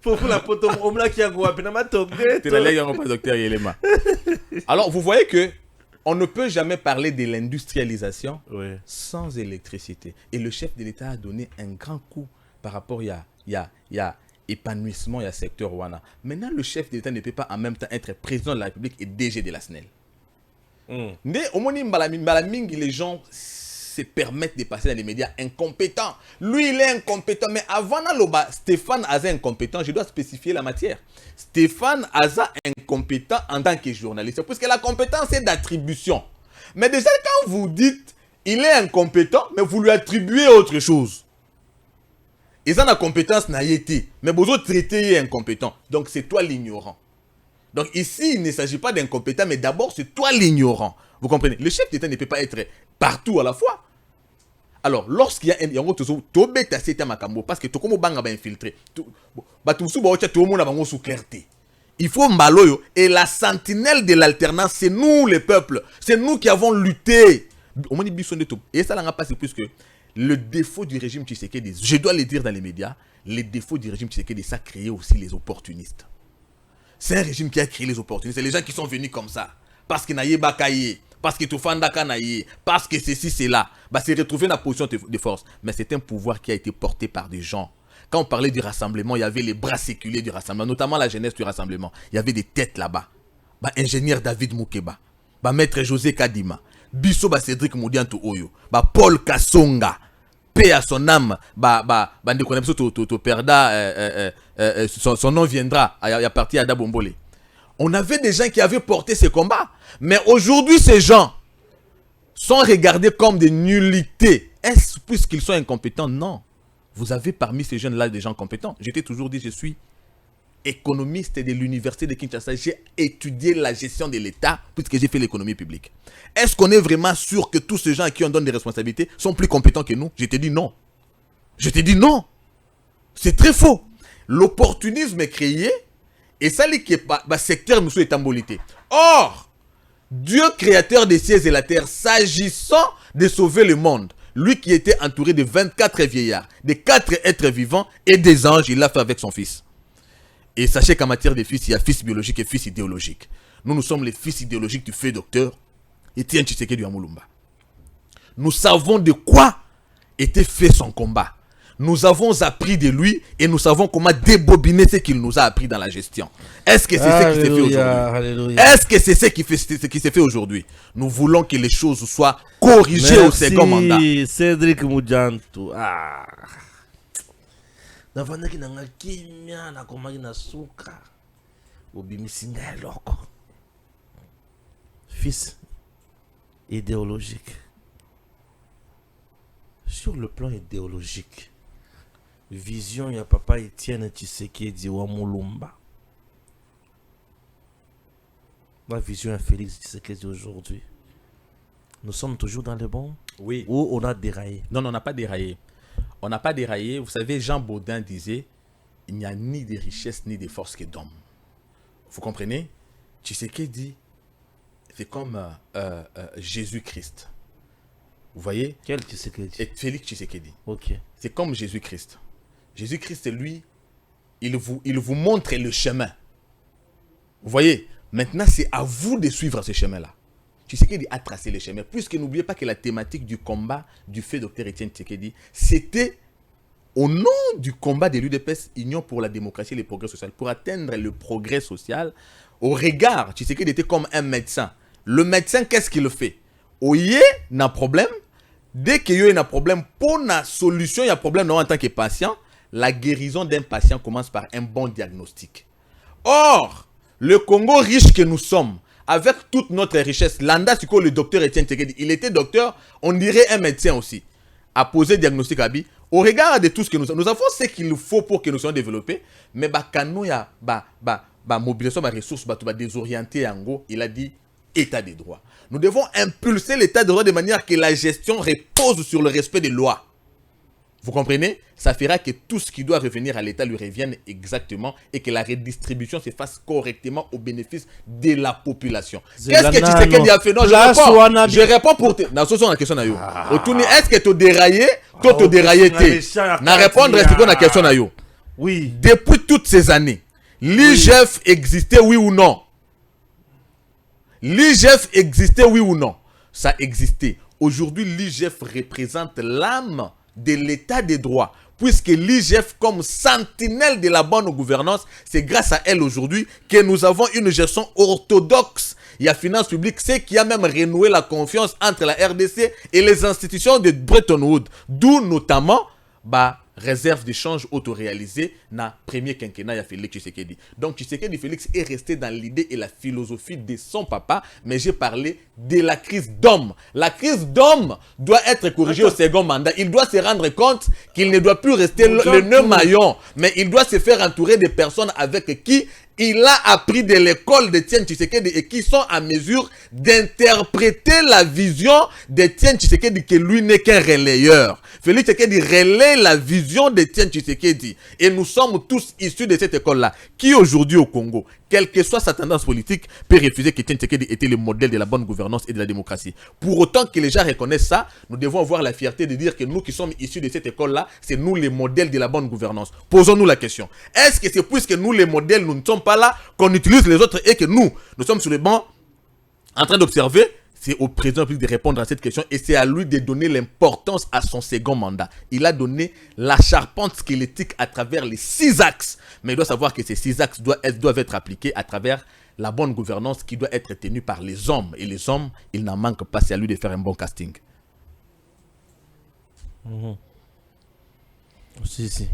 fufu la poto omla ki yango wapi na matonge te na legi yango pas docteur Yele ma. Alors vous voyez que on ne peut jamais parler de l'industrialisation sans électricité. Et le chef de l'État a donné un grand coup par rapport à épanouissement, il y a secteur Wana. Maintenant, le chef de l'État ne peut pas en même temps être président de la République et DG de la SNEL. Au moins, les gens se permettent de passer dans les médias incompétents. Lui, il est incompétent. Mais avant Naloba, Stéphane Aza incompétent, je dois spécifier la matière. Stéphane Aza incompétent en tant que journaliste. Parce que la compétence est d'attribution. Mais déjà, quand vous dites il est incompétent, mais vous lui attribuez autre chose. Et ça, la compétence n'a été. Mais vous autres traitez incompétent. Donc, c'est toi l'ignorant. Donc, ici, il ne s'agit pas d'incompétent, mais d'abord, c'est toi l'ignorant. Vous comprenez? Le chef d'État ne peut pas être partout à la fois. Alors, lorsqu'il y a un parce que tout le monde va infiltrer. Il faut mbaloyo. Et la sentinelle de l'alternance, c'est nous les peuples. C'est nous qui avons lutté. Et ça n'a pas passé plus que le défaut du régime Tshisekedi. Je dois le dire dans les médias. Le défaut du régime Tshisekedi, ça a créé aussi les opportunistes. C'est un régime qui a créé les opportunistes. C'est les gens qui sont venus comme ça. Parce que Naye Bakaye. Parce que Toufanda Kanaye, parce que ceci, c'est là. C'est retrouver la position de force. Mais c'est un pouvoir qui a été porté par des gens. Quand on parlait du rassemblement, il y avait les bras séculés du rassemblement, notamment la jeunesse du rassemblement. Il y avait des têtes là-bas. Ingénieur David Moukeba, maître José Kadima, Bisso Cédric Moudianto Oyo, Paul Kassonga, paix à son âme, son nom viendra à partir d'Ada Bombole. On avait des gens qui avaient porté ces combats. Mais aujourd'hui, ces gens sont regardés comme des nullités. Est-ce puisqu'ils sont incompétents? Non. Vous avez parmi ces jeunes-là des gens compétents. Je t'ai toujours dit, je suis économiste de l'université de Kinshasa. J'ai étudié la gestion de l'État puisque j'ai fait l'économie publique. Est-ce qu'on est vraiment sûr que tous ces gens à qui on donne des responsabilités sont plus compétents que nous? Je te dis non. Je te dis non. C'est très faux. L'opportunisme est créé. Et ça, le secteur nous est embolité. Or, Dieu créateur des cieux et la terre, s'agissant de sauver le monde, lui qui était entouré de 24 vieillards, de 4 êtres vivants et des anges, il l'a fait avec son fils. Et sachez qu'en matière de fils, il y a fils biologique et fils idéologique. Nous sommes les fils idéologiques du feu docteur Etienne Tshisekedi Amulumba. Nous savons de quoi était fait son combat. Nous avons appris de lui et nous savons comment débobiner ce qu'il nous a appris dans la gestion. Est-ce que c'est ce qui s'est fait aujourd'hui? Est-ce que c'est ce qui s'est fait aujourd'hui? Nous voulons que les choses soient corrigées au second mandat. Merci Cédric Moudianto. Navandaki nanga kimia na komaki na suka. Obimisinga eloko. Fils idéologique. Sur le plan idéologique, vision ya papa Etienne Tshisekedi wa Mulumba. La vision ya Félix Tshisekedi aujourd'hui. Nous sommes toujours dans le bon? Oui. Ou on a déraillé? Non, on n'a pas déraillé. On n'a pas déraillé. Vous savez, Jean Baudin disait, il n'y a ni de richesse ni de force que d'homme. Vous comprenez? Tshisekedi, c'est comme Jésus-Christ. Vous voyez? Quel Tshisekedi? Et Félix Tshisekedi. Ok. C'est comme Jésus-Christ. Jésus-Christ, lui, il vous montre le chemin. Vous voyez? Maintenant, c'est à vous de suivre ce chemin-là. Tshisekedi a tracé le chemin. Puisque n'oubliez pas que la thématique du combat du fait Dr Etienne Tshisekedi, c'était au nom du combat de l'UDPS, Union pour la démocratie et le progrès social, pour atteindre le progrès social. Au regard, Tshisekedi était comme un médecin. Le médecin, qu'est-ce qu'il fait? Oye, n'a problème. Dès qu'il y a un problème, pour la solution, il y a un problème en tant que patient. La guérison d'un patient commence par un bon diagnostic. Or, le Congo riche que nous sommes, avec toute notre richesse, Landa, c'est quoi le docteur Etienne Tshisekedi, il était docteur, on dirait un médecin aussi, a posé diagnostic à Bi. Au regard de tout ce que nous avons ce qu'il faut pour que nous soyons développés, mais quand nous y a mobilisation de ressources, désorienter en gros, il a dit état des droits. Nous devons impulser l'état des droits de manière que la gestion repose sur le respect des lois. Vous comprenez? Ça fera que tout ce qui doit revenir à l'État lui revienne exactement et que la redistribution se fasse correctement au bénéfice de la population. Qu'est-ce que Tshisekedi a fait? Non, je réponds pour te... Non, c'est la question. Est-ce que tu as déraillé? Tu as déraillé? Na répondre à la question. Oui. Depuis toutes ces années, l'IGF existait, oui ou non? L'IGF existait, oui ou non? Ça existait. Aujourd'hui, l'IGF représente l'âme de l'état des droits. Puisque l'IGF, comme sentinelle de la bonne gouvernance, c'est grâce à elle aujourd'hui que nous avons une gestion orthodoxe. Il y a finances publiques, c'est qui a même renoué la confiance entre la RDC et les institutions de Bretton Woods. D'où notamment, réserve d'échange autoréalisée dans le premier quinquennat de Félix Tshisekedi. Donc Tshisekedi Félix est resté dans l'idée et la philosophie de son papa, mais j'ai parlé de la crise d'homme. La crise d'homme doit être corrigée au second mandat. Il doit se rendre compte qu'il ne doit plus rester le nœud maillon, mais il doit se faire entourer de personnes avec qui il a appris de l'école d'Etienne Tshisekedi et qui sont à mesure d'interpréter la vision d'Etienne Tshisekedi, que lui n'est qu'un relayeur. Félix Tshisekedi relaie la vision d'Etienne Tshisekedi. Et nous sommes tous issus de cette école-là. Qui aujourd'hui au Congo, quelle que soit sa tendance politique, peut refuser qu'Etienne Tshisekedi était le modèle de la bonne gouvernance et de la démocratie. Pour autant que les gens reconnaissent ça, nous devons avoir la fierté de dire que nous qui sommes issus de cette école-là, c'est nous les modèles de la bonne gouvernance. Posons-nous la question. Est-ce que c'est puisque nous les modèles, nous ne sommes pas là, qu'on utilise les autres et que nous sommes sur le banc en train d'observer? C'est au président de répondre à cette question et c'est à lui de donner l'importance à son second mandat. Il a donné la charpente squelettique à travers les 6 axes. Mais il doit savoir que ces 6 axes doivent être appliqués à travers la bonne gouvernance qui doit être tenue par les hommes. Et les hommes, il n'en manque pas, c'est à lui de faire un bon casting. Si.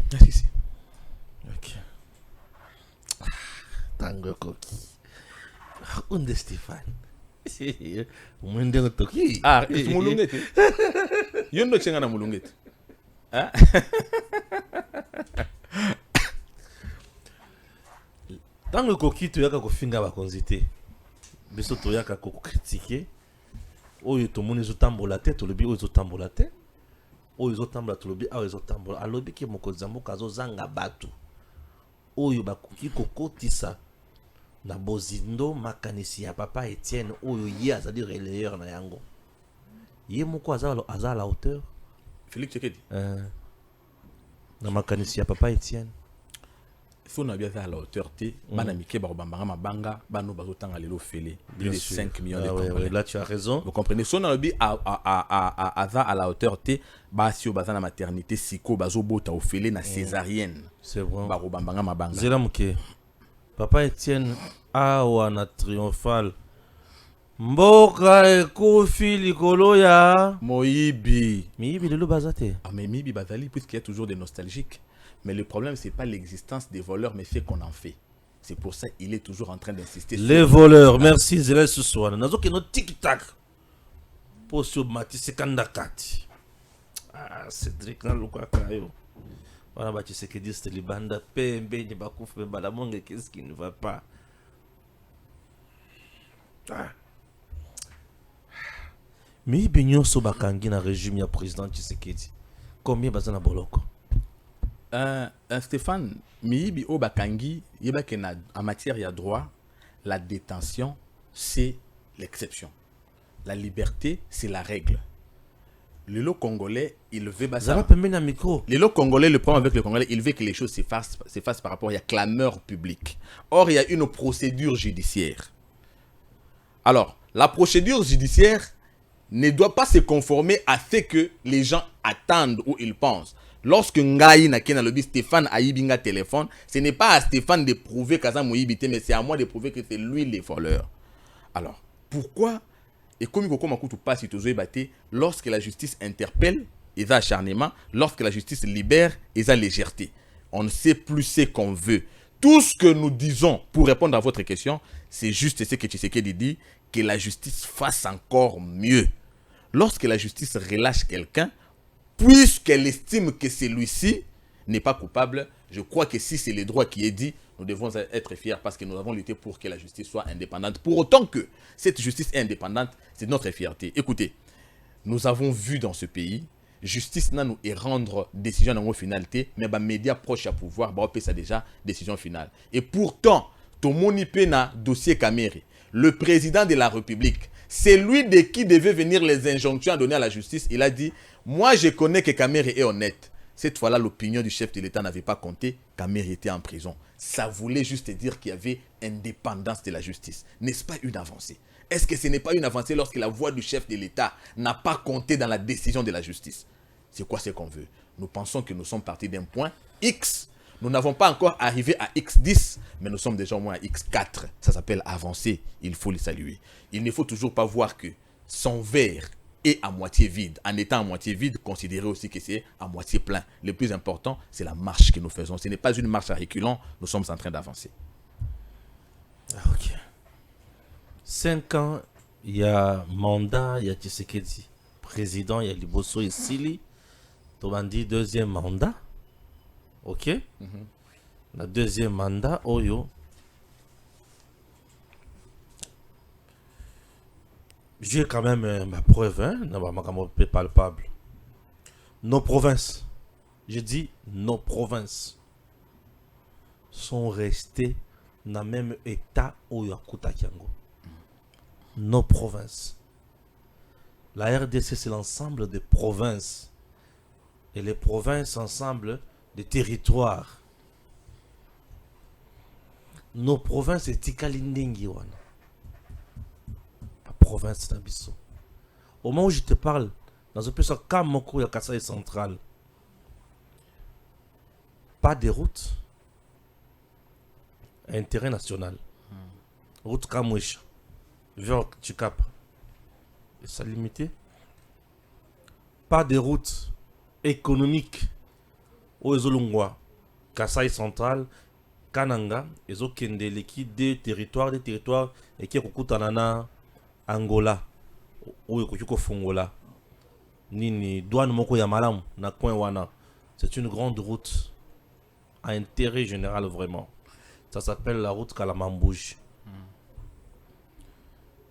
Ok. Tango Koki. Unde Stéphane. Umwende Toki. Mulungete. Yondo chenga na mulungete. Tango Koki toyaka kofinga bakonzi te. Biso toyaka kokritiquer. Oyo tomoni ezotambola te, tolobi oyo ezotambola te. Oyo ezotambola tolobi ayo ezotambola. Alobi ke mokonzi mboka azozanga bato. Oyo bakoki kokotisa na bozindo makanisi ya papa Etienne oyo ye azali relayeur na yango. Ye moko aza la hauteur. Félix Tshisekedi. Na makanisi ya papa Etienne. Si on a bien fait à la hauteur, mabanga, lelo félé, plus de 5 millions de Congolais. Là tu as raison. Vous comprenez? Si on a bien à la hauteur, si on a la maternité, siko, bazo bota au félé, na césarienne. C'est bon. Banga mabanga. Zela muke. Papa Etienne, awa na triomphal. Mboka ekofi likolo ya Moyibi. Miyibi lelo bazate. Ah mais Miyibi bazali puisqu'il y a toujours des nostalgiques. Mais le problème, c'est pas l'existence des voleurs, mais fait qu'on en fait. C'est pour ça qu'il est toujours en train d'insister. Les voleurs, merci Zélé ce soir. Nazo ke no tic-tac. Pour sur Matisse Kandakati. Ah, Cédric na lukaka yo. Voilà, bah tu sais que dit c'est les bandes PMB ni bakouf be balamonge, qu'est-ce qui ne va pas? Ah. Mais Benyo Sobakangi na régime ya président Tshisekedi. Combien bazana boloko? Stéphane, Miyibi Obakangi, en matière de droit, la détention, c'est l'exception. La liberté, c'est la règle. Le lot congolais, il veut... Le lot congolais, le problème avec le congolais, il veut que les choses s'effacent par rapport à la clameur publique. Or, il y a une procédure judiciaire. Alors, la procédure judiciaire ne doit pas se conformer à ce que les gens attendent ou ils pensent. Lorsque Ngaï na kena lobi Stéphane a yibinga téléphone, ce n'est pas à Stéphane de prouver qu'Azam Mouyibite, mais c'est à moi de prouver que c'est lui le voleur. Alors, pourquoi? Et comme il faut pas si tu batté, lorsque la justice interpelle, il y a acharnement, lorsque la justice libère, il y a légèreté. On ne sait plus ce qu'on veut. Tout ce que nous disons pour répondre à votre question, c'est juste ce que Tshisekedi dit, que la justice fasse encore mieux. Lorsque la justice relâche quelqu'un, puisqu'elle estime que celui-ci n'est pas coupable, je crois que si c'est le droit qui est dit, nous devons être fiers parce que nous avons lutté pour que la justice soit indépendante. Pour autant que cette justice est indépendante, c'est notre fierté. Écoutez, nous avons vu dans ce pays, justice n'a nous et rendre décision dans nos finalité, mais les médias proches à pouvoir, ça déjà décision finale. Et pourtant, Tomoni Pena, dossier Kamere, le président de la République, c'est lui de qui devait venir les injonctions à donner à la justice. Il a dit, moi je connais que Kamere est honnête. Cette fois-là, l'opinion du chef de l'État n'avait pas compté. Kamere était en prison. Ça voulait juste dire qu'il y avait indépendance de la justice. N'est-ce pas une avancée? Est-ce que ce n'est pas une avancée lorsque la voix du chef de l'État n'a pas compté dans la décision de la justice? C'est quoi ce qu'on veut? Nous pensons que nous sommes partis d'un point X. Nous n'avons pas encore arrivé à X10, mais nous sommes déjà au moins à X4. Ça s'appelle avancer. Il faut le saluer. Il ne faut toujours pas voir que son verre est à moitié vide. En étant à moitié vide, considérez aussi que c'est à moitié plein. Le plus important, c'est la marche que nous faisons. Ce n'est pas une marche à reculons. Nous sommes en train d'avancer. Ok. 5 ans, il y a mandat, il y a Tshisekedi. Président, il y a Liboso et Sili. Tobandi, deuxième mandat. Ok. La deuxième mandat, Oyo. J'ai quand même ma preuve, hein, palpable. Nos provinces, je dis nos provinces, sont restées dans le même état où il y a Koutakiango. Nos provinces. La RDC, c'est l'ensemble des provinces. Et les provinces, ensemble des territoires. Nos provinces, c'est Tikalindingi, wana. Province d'Abisso. Au moment où je te parle, dans un peu ça, Kamoko et Kasaï central, pas de route, intérêt national. Route Kamouicha, vers Tchikap, et ça limité. Pas de route économique au Ezolungwa, Kasaï central, Kananga, Ezokende, l'équipe des territoires et qui est Kukutanana. Angola ou Fongola nini douane moko ya malamu na coin wana. C'est une grande route à intérêt général vraiment. Ça s'appelle la route Kalamambouj.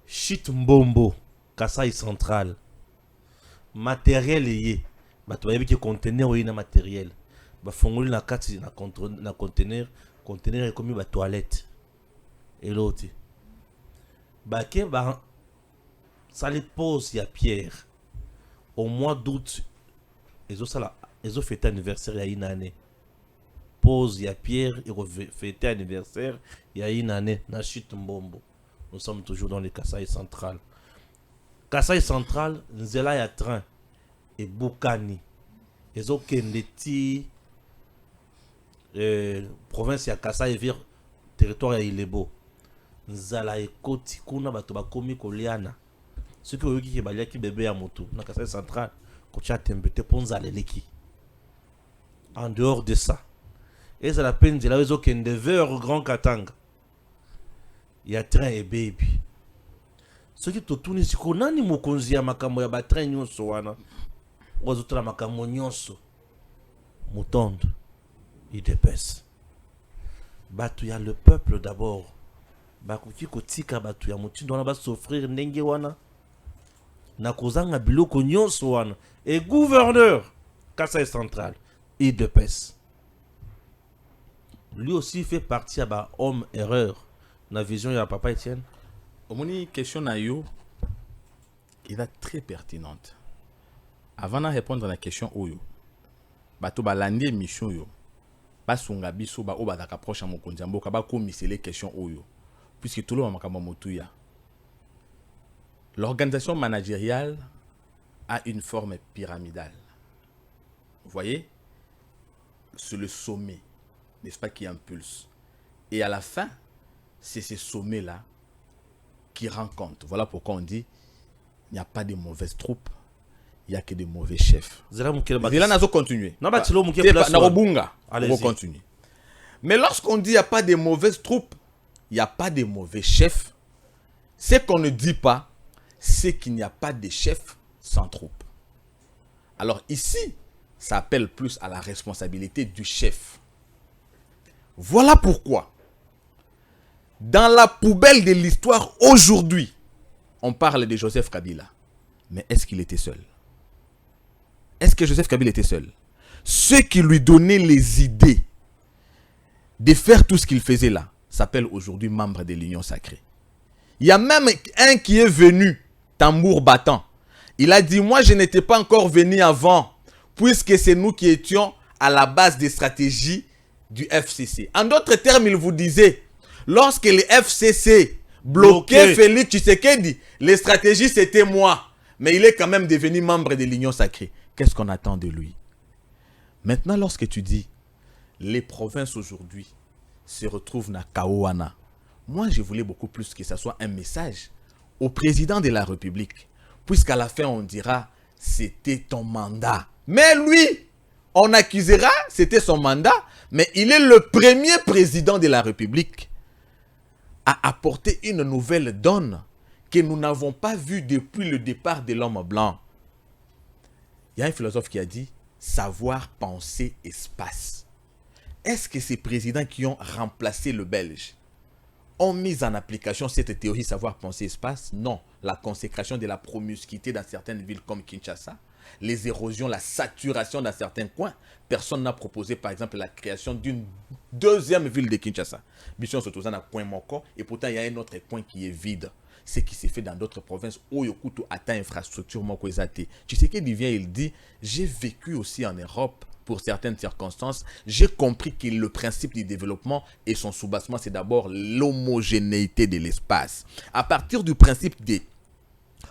Chit Mbombo Kasaï central. Matériel yé bato bayebi ki conteneur yé na matériel ba fongoli na kati na conteneur est comme ba toilette et l'autre baké ba ça les pose, il y a Pierre. Au mois d'août, ils ont fêté anniversaire il y a une année. Pause, il y a Pierre, ils ont fêté anniversaire il y a une année. Nachit Mbombo. Nous sommes toujours dans les Kasaï central. Kasaï central, Nzela ya train et Boukani. Ils ont Kendeti, province ya Kasaï vers territoire ya Ilebo. Nzala et Koti, Kuna Batoba Komi Koliana. Ce que vous voyez qui bébé à moto, dans la centrale, quand tu as tempêté pour leki. En dehors de ça, et ça la peine de la raison qu'il y a vers Grand Katanga. Il y a train et baby. Ce qui te tourne ici, qu'on a ni mokonzi ya makambo ya train nyonso wana. Wazotra makambo nyonso. Mutondo. Il dépasse. Batu ya le peuple d'abord. Bakuki kotika batu ya mutu dona ba s'offrir ndenge wana. Nakozanga biloko nyonso wana et gouverneur Kasaï central IDPS lui aussi fait partie à ba homme erreur na vision ya papa Etienne. Omoni question na yo il est très pertinente. Avant de répondre à la question oyo bato balandi mission yo basunga biso ba oba daka proche mokonzi mboka ba komisele question oyo puisque tout le monde makamba motuya. L'organisation managériale a une forme pyramidale. Vous voyez? C'est le sommet, n'est-ce pas, qui impulse. Et à la fin, c'est ce sommet-là qui rend compte. Voilà pourquoi on dit il n'y a pas de mauvaises troupes, il n'y a que de mauvais chefs. Et là, nous allons continuer. On va continuer. Mais lorsqu'on dit qu'il n'y a pas de mauvaises troupes, il n'y a pas de mauvais chefs, ce qu'on ne dit pas, c'est qu'il n'y a pas de chef sans troupes. Alors ici, ça appelle plus à la responsabilité du chef. Voilà pourquoi, dans la poubelle de l'histoire aujourd'hui, on parle de Joseph Kabila. Mais est-ce qu'il était seul? Est-ce que Joseph Kabila était seul? Ceux qui lui donnaient les idées de faire tout ce qu'il faisait là s'appellent aujourd'hui membres de l'Union sacrée. Il y a même un qui est venu, tambour battant. Il a dit, moi je n'étais pas encore venu avant, puisque c'est nous qui étions à la base des stratégies du FCC. En d'autres termes, il vous disait, lorsque le FCC bloquait Félix Tshisekedi, les stratégies c'était moi. Mais il est quand même devenu membre de l'Union sacrée. Qu'est-ce qu'on attend de lui? Maintenant, lorsque tu dis, les provinces aujourd'hui se retrouvent dans Kaouana, moi je voulais beaucoup plus que ça soit un message au président de la République. Puisqu'à la fin on dira, c'était ton mandat. Mais lui, on accusera, c'était son mandat, mais il est le premier président de la République à apporter une nouvelle donne que nous n'avons pas vue depuis le départ de l'homme blanc. Il y a un philosophe qui a dit, savoir, penser, espace. Est-ce que ces présidents qui ont remplacé le Belge ont mis en application cette théorie savoir, penser, espace? Non. La consécration de la promiscuité dans certaines villes comme Kinshasa, les érosions, la saturation dans certains coins. Personne n'a proposé par exemple la création d'une deuxième ville de Kinshasa. Mission Sotoza na coin Moko, et pourtant il y a un autre coin qui est vide. Ce qui s'est fait dans d'autres provinces où Yokutu atteint infrastructure Moko Ezate. Tu sais qu'il vient, il dit, j'ai vécu aussi en Europe pour certaines circonstances. J'ai compris que le principe du développement et son soubassement, c'est d'abord l'homogénéité de l'espace. À partir du principe de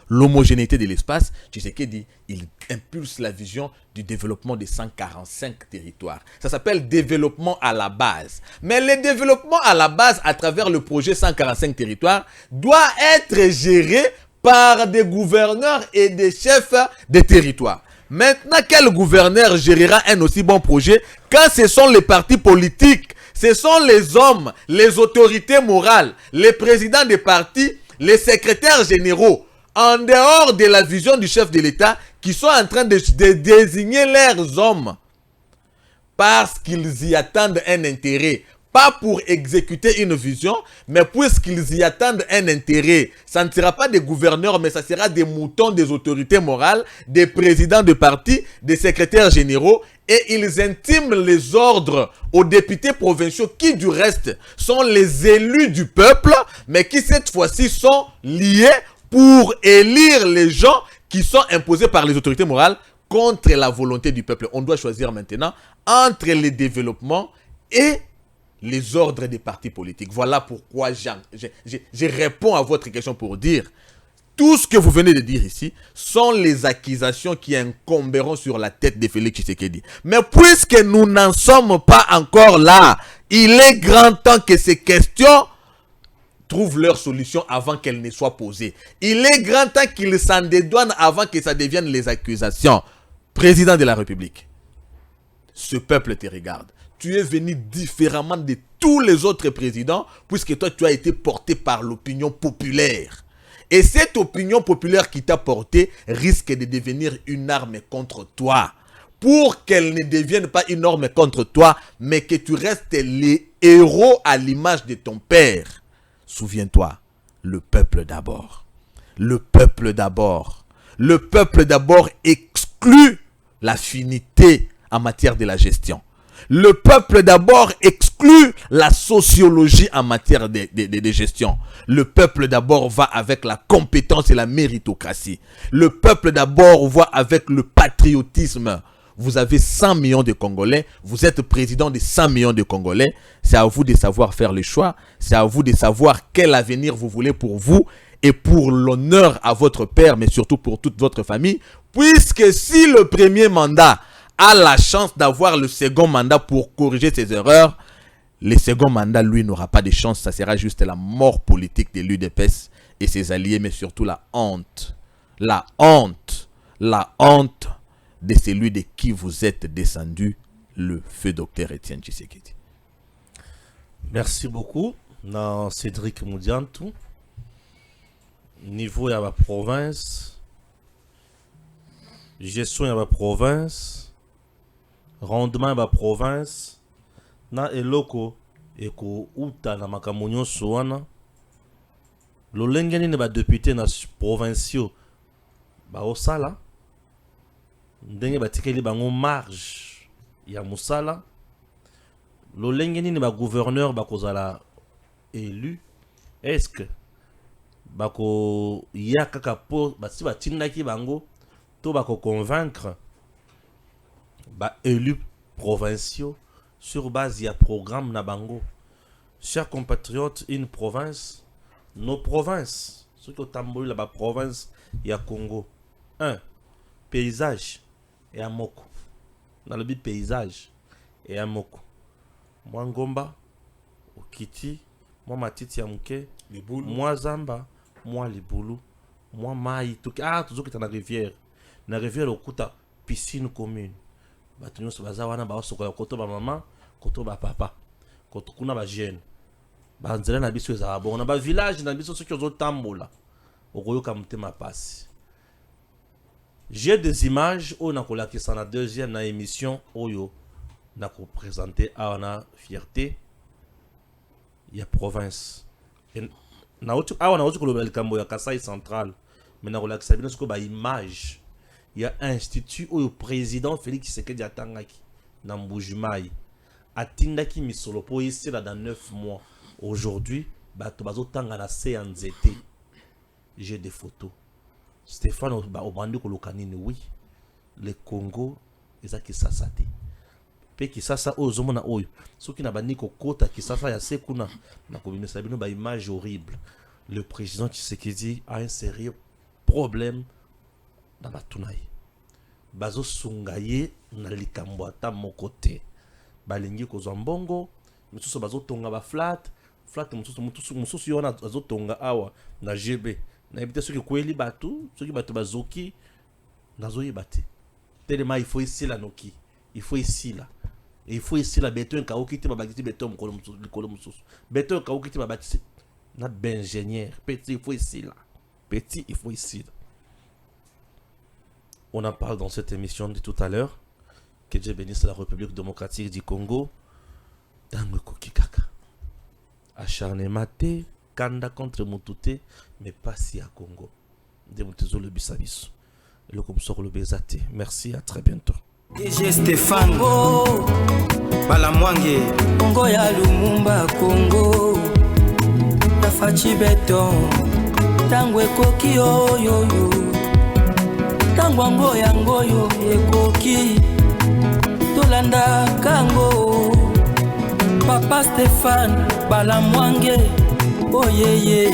l'homogénéité de l'espace, Tshisekedi dit, il impulse la vision du développement de 145 territoires. Ça s'appelle développement à la base. Mais le développement à la base, à travers le projet 145 territoires, doit être géré par des gouverneurs et des chefs de territoire. Maintenant, quel gouverneur gérera un aussi bon projet quand ce sont les partis politiques, ce sont les hommes, les autorités morales, les présidents des partis, les secrétaires généraux, en dehors de la vision du chef de l'État, qui sont en train de désigner leurs hommes parce qu'ils y attendent un intérêt. Pas pour exécuter une vision, mais puisqu'ils y attendent un intérêt. Ça ne sera pas des gouverneurs, mais ça sera des moutons des autorités morales, des présidents de partis, des secrétaires généraux, et ils intiment les ordres aux députés provinciaux qui, du reste, sont les élus du peuple, mais qui, cette fois-ci, sont liés pour élire les gens qui sont imposés par les autorités morales contre la volonté du peuple. On doit choisir maintenant entre les développements et les ordres des partis politiques. Voilà pourquoi je réponds à votre question pour dire tout ce que vous venez de dire ici sont les accusations qui incomberont sur la tête de Félix Tshisekedi. Mais puisque nous n'en sommes pas encore là, il est grand temps que ces questions trouvent leur solution avant qu'elles ne soient posées. Il est grand temps qu'ils s'en dédouanent avant que ça devienne les accusations. Président de la République, ce peuple te regarde. Tu es venu différemment de tous les autres présidents, puisque toi, tu as été porté par l'opinion populaire. Et cette opinion populaire qui t'a porté risque de devenir une arme contre toi. Pour qu'elle ne devienne pas une arme contre toi, mais que tu restes les héros à l'image de ton père. Souviens-toi, le peuple d'abord. Le peuple d'abord. Le peuple d'abord exclut l'affinité en matière de la gestion. Le peuple d'abord exclut la sociologie en matière de gestion. Le peuple d'abord va avec la compétence et la méritocratie. Le peuple d'abord va avec le patriotisme. Vous avez 100 millions de Congolais, vous êtes président de 100 millions de Congolais. C'est à vous de savoir faire les choix. C'est à vous de savoir quel avenir vous voulez pour vous et pour l'honneur à votre père, mais surtout pour toute votre famille. Puisque si le premier mandat a la chance d'avoir le second mandat pour corriger ses erreurs, le second mandat, lui, n'aura pas de chance. Ça sera juste la mort politique de l'UDPS et ses alliés, mais surtout la honte. La honte. La honte de celui de qui vous êtes descendu, le feu docteur Étienne Tshisekedi. Merci beaucoup. Dans Cédric Moudiantou. Niveau ya ba province. Gestion ya ba province. Rendement ya ba province. Na eloko eko uta na makambo nyonso wana. Lolenge nini ba député na provinciaux ba osala. Ndenge batikeli bango marge ya musala. Lolenge nini ba gouverneur bakozala élu. Est-ce que bako ya kaka po basi batindaki bango to bako convaincre ba élus provinciaux sur base ya programme na bango. Chers compatriotes, une province, nos provinces, ce que tamboli la ba province ya Congo. 1. Paysage et amoko. Dans le but paysage et amoko. Moi ngomba, okiti, moi matiti ya muke, moi zamba, moi libulu, moi mai, tout toujours qui est dans la rivière. Na rivière okuta piscine commune. Batu nyonso baza wana ba sokola koto ba maman, koto ba papa, koto kuna ba jeune. Ba nzela na biso ezala bon na ba village na biso soki ozo tambola. Okoyoka mutema pasi. J'ai des images où na kolakisa na deuxième na émission oyo na ko présenter à na fierté ya province. Na otu awa na otu kolobela likambo ya Kasai central. Mais na kolakisa bino soko ba image. Il y a un institut où le président Félix Tshisekedi atangaki na Mbujimai atindaki misolo po ici là dans 9 mois. Aujourd'hui, bato bazotanga na CNZT. J'ai des photos. Stéphane Obandi kolokanini oui. Le Congo eza Kisasa te. Pe Kisasa ozomona oyo. Soki na bandi kokota Kisasa ya sekuna na kobimisa bino ba image horrible. Le président Tshisekedi a un sérieux problème dans la tunaï. Bazo sungaye na likambo ata moko te. Balingi kozwa mbongo, mususu bazo tonga ba flat mususu yona bazo tonga awa na GB. Na ebite soki kweli batu, soki batu bazoki nazo yebate. Tellement il faut ici la noki. Il faut ici là. Et il faut ici la béton ka okiti ba bagiti béton mukolo mususu. Béton ka okiti ba bati na ingénieur. Petit il faut ici là. Petit il faut ici là. On en parle dans cette émission de tout à l'heure. Que Dieu bénisse la République démocratique du Congo. Tango Kokikaka. Acharnement te, kanda contre Mutute, mais pas si à Congo. Demutezo le bisabiso. Le comme sort le bezate. Merci, à très bientôt. DG Stéphane Balamwange Congo ya Lumumba Congo Tafachi Beton Tango ekoki oyoyo Tangwango yangoyo ekoki Tolanda kango Papa Stéphane Balamwange Oyeye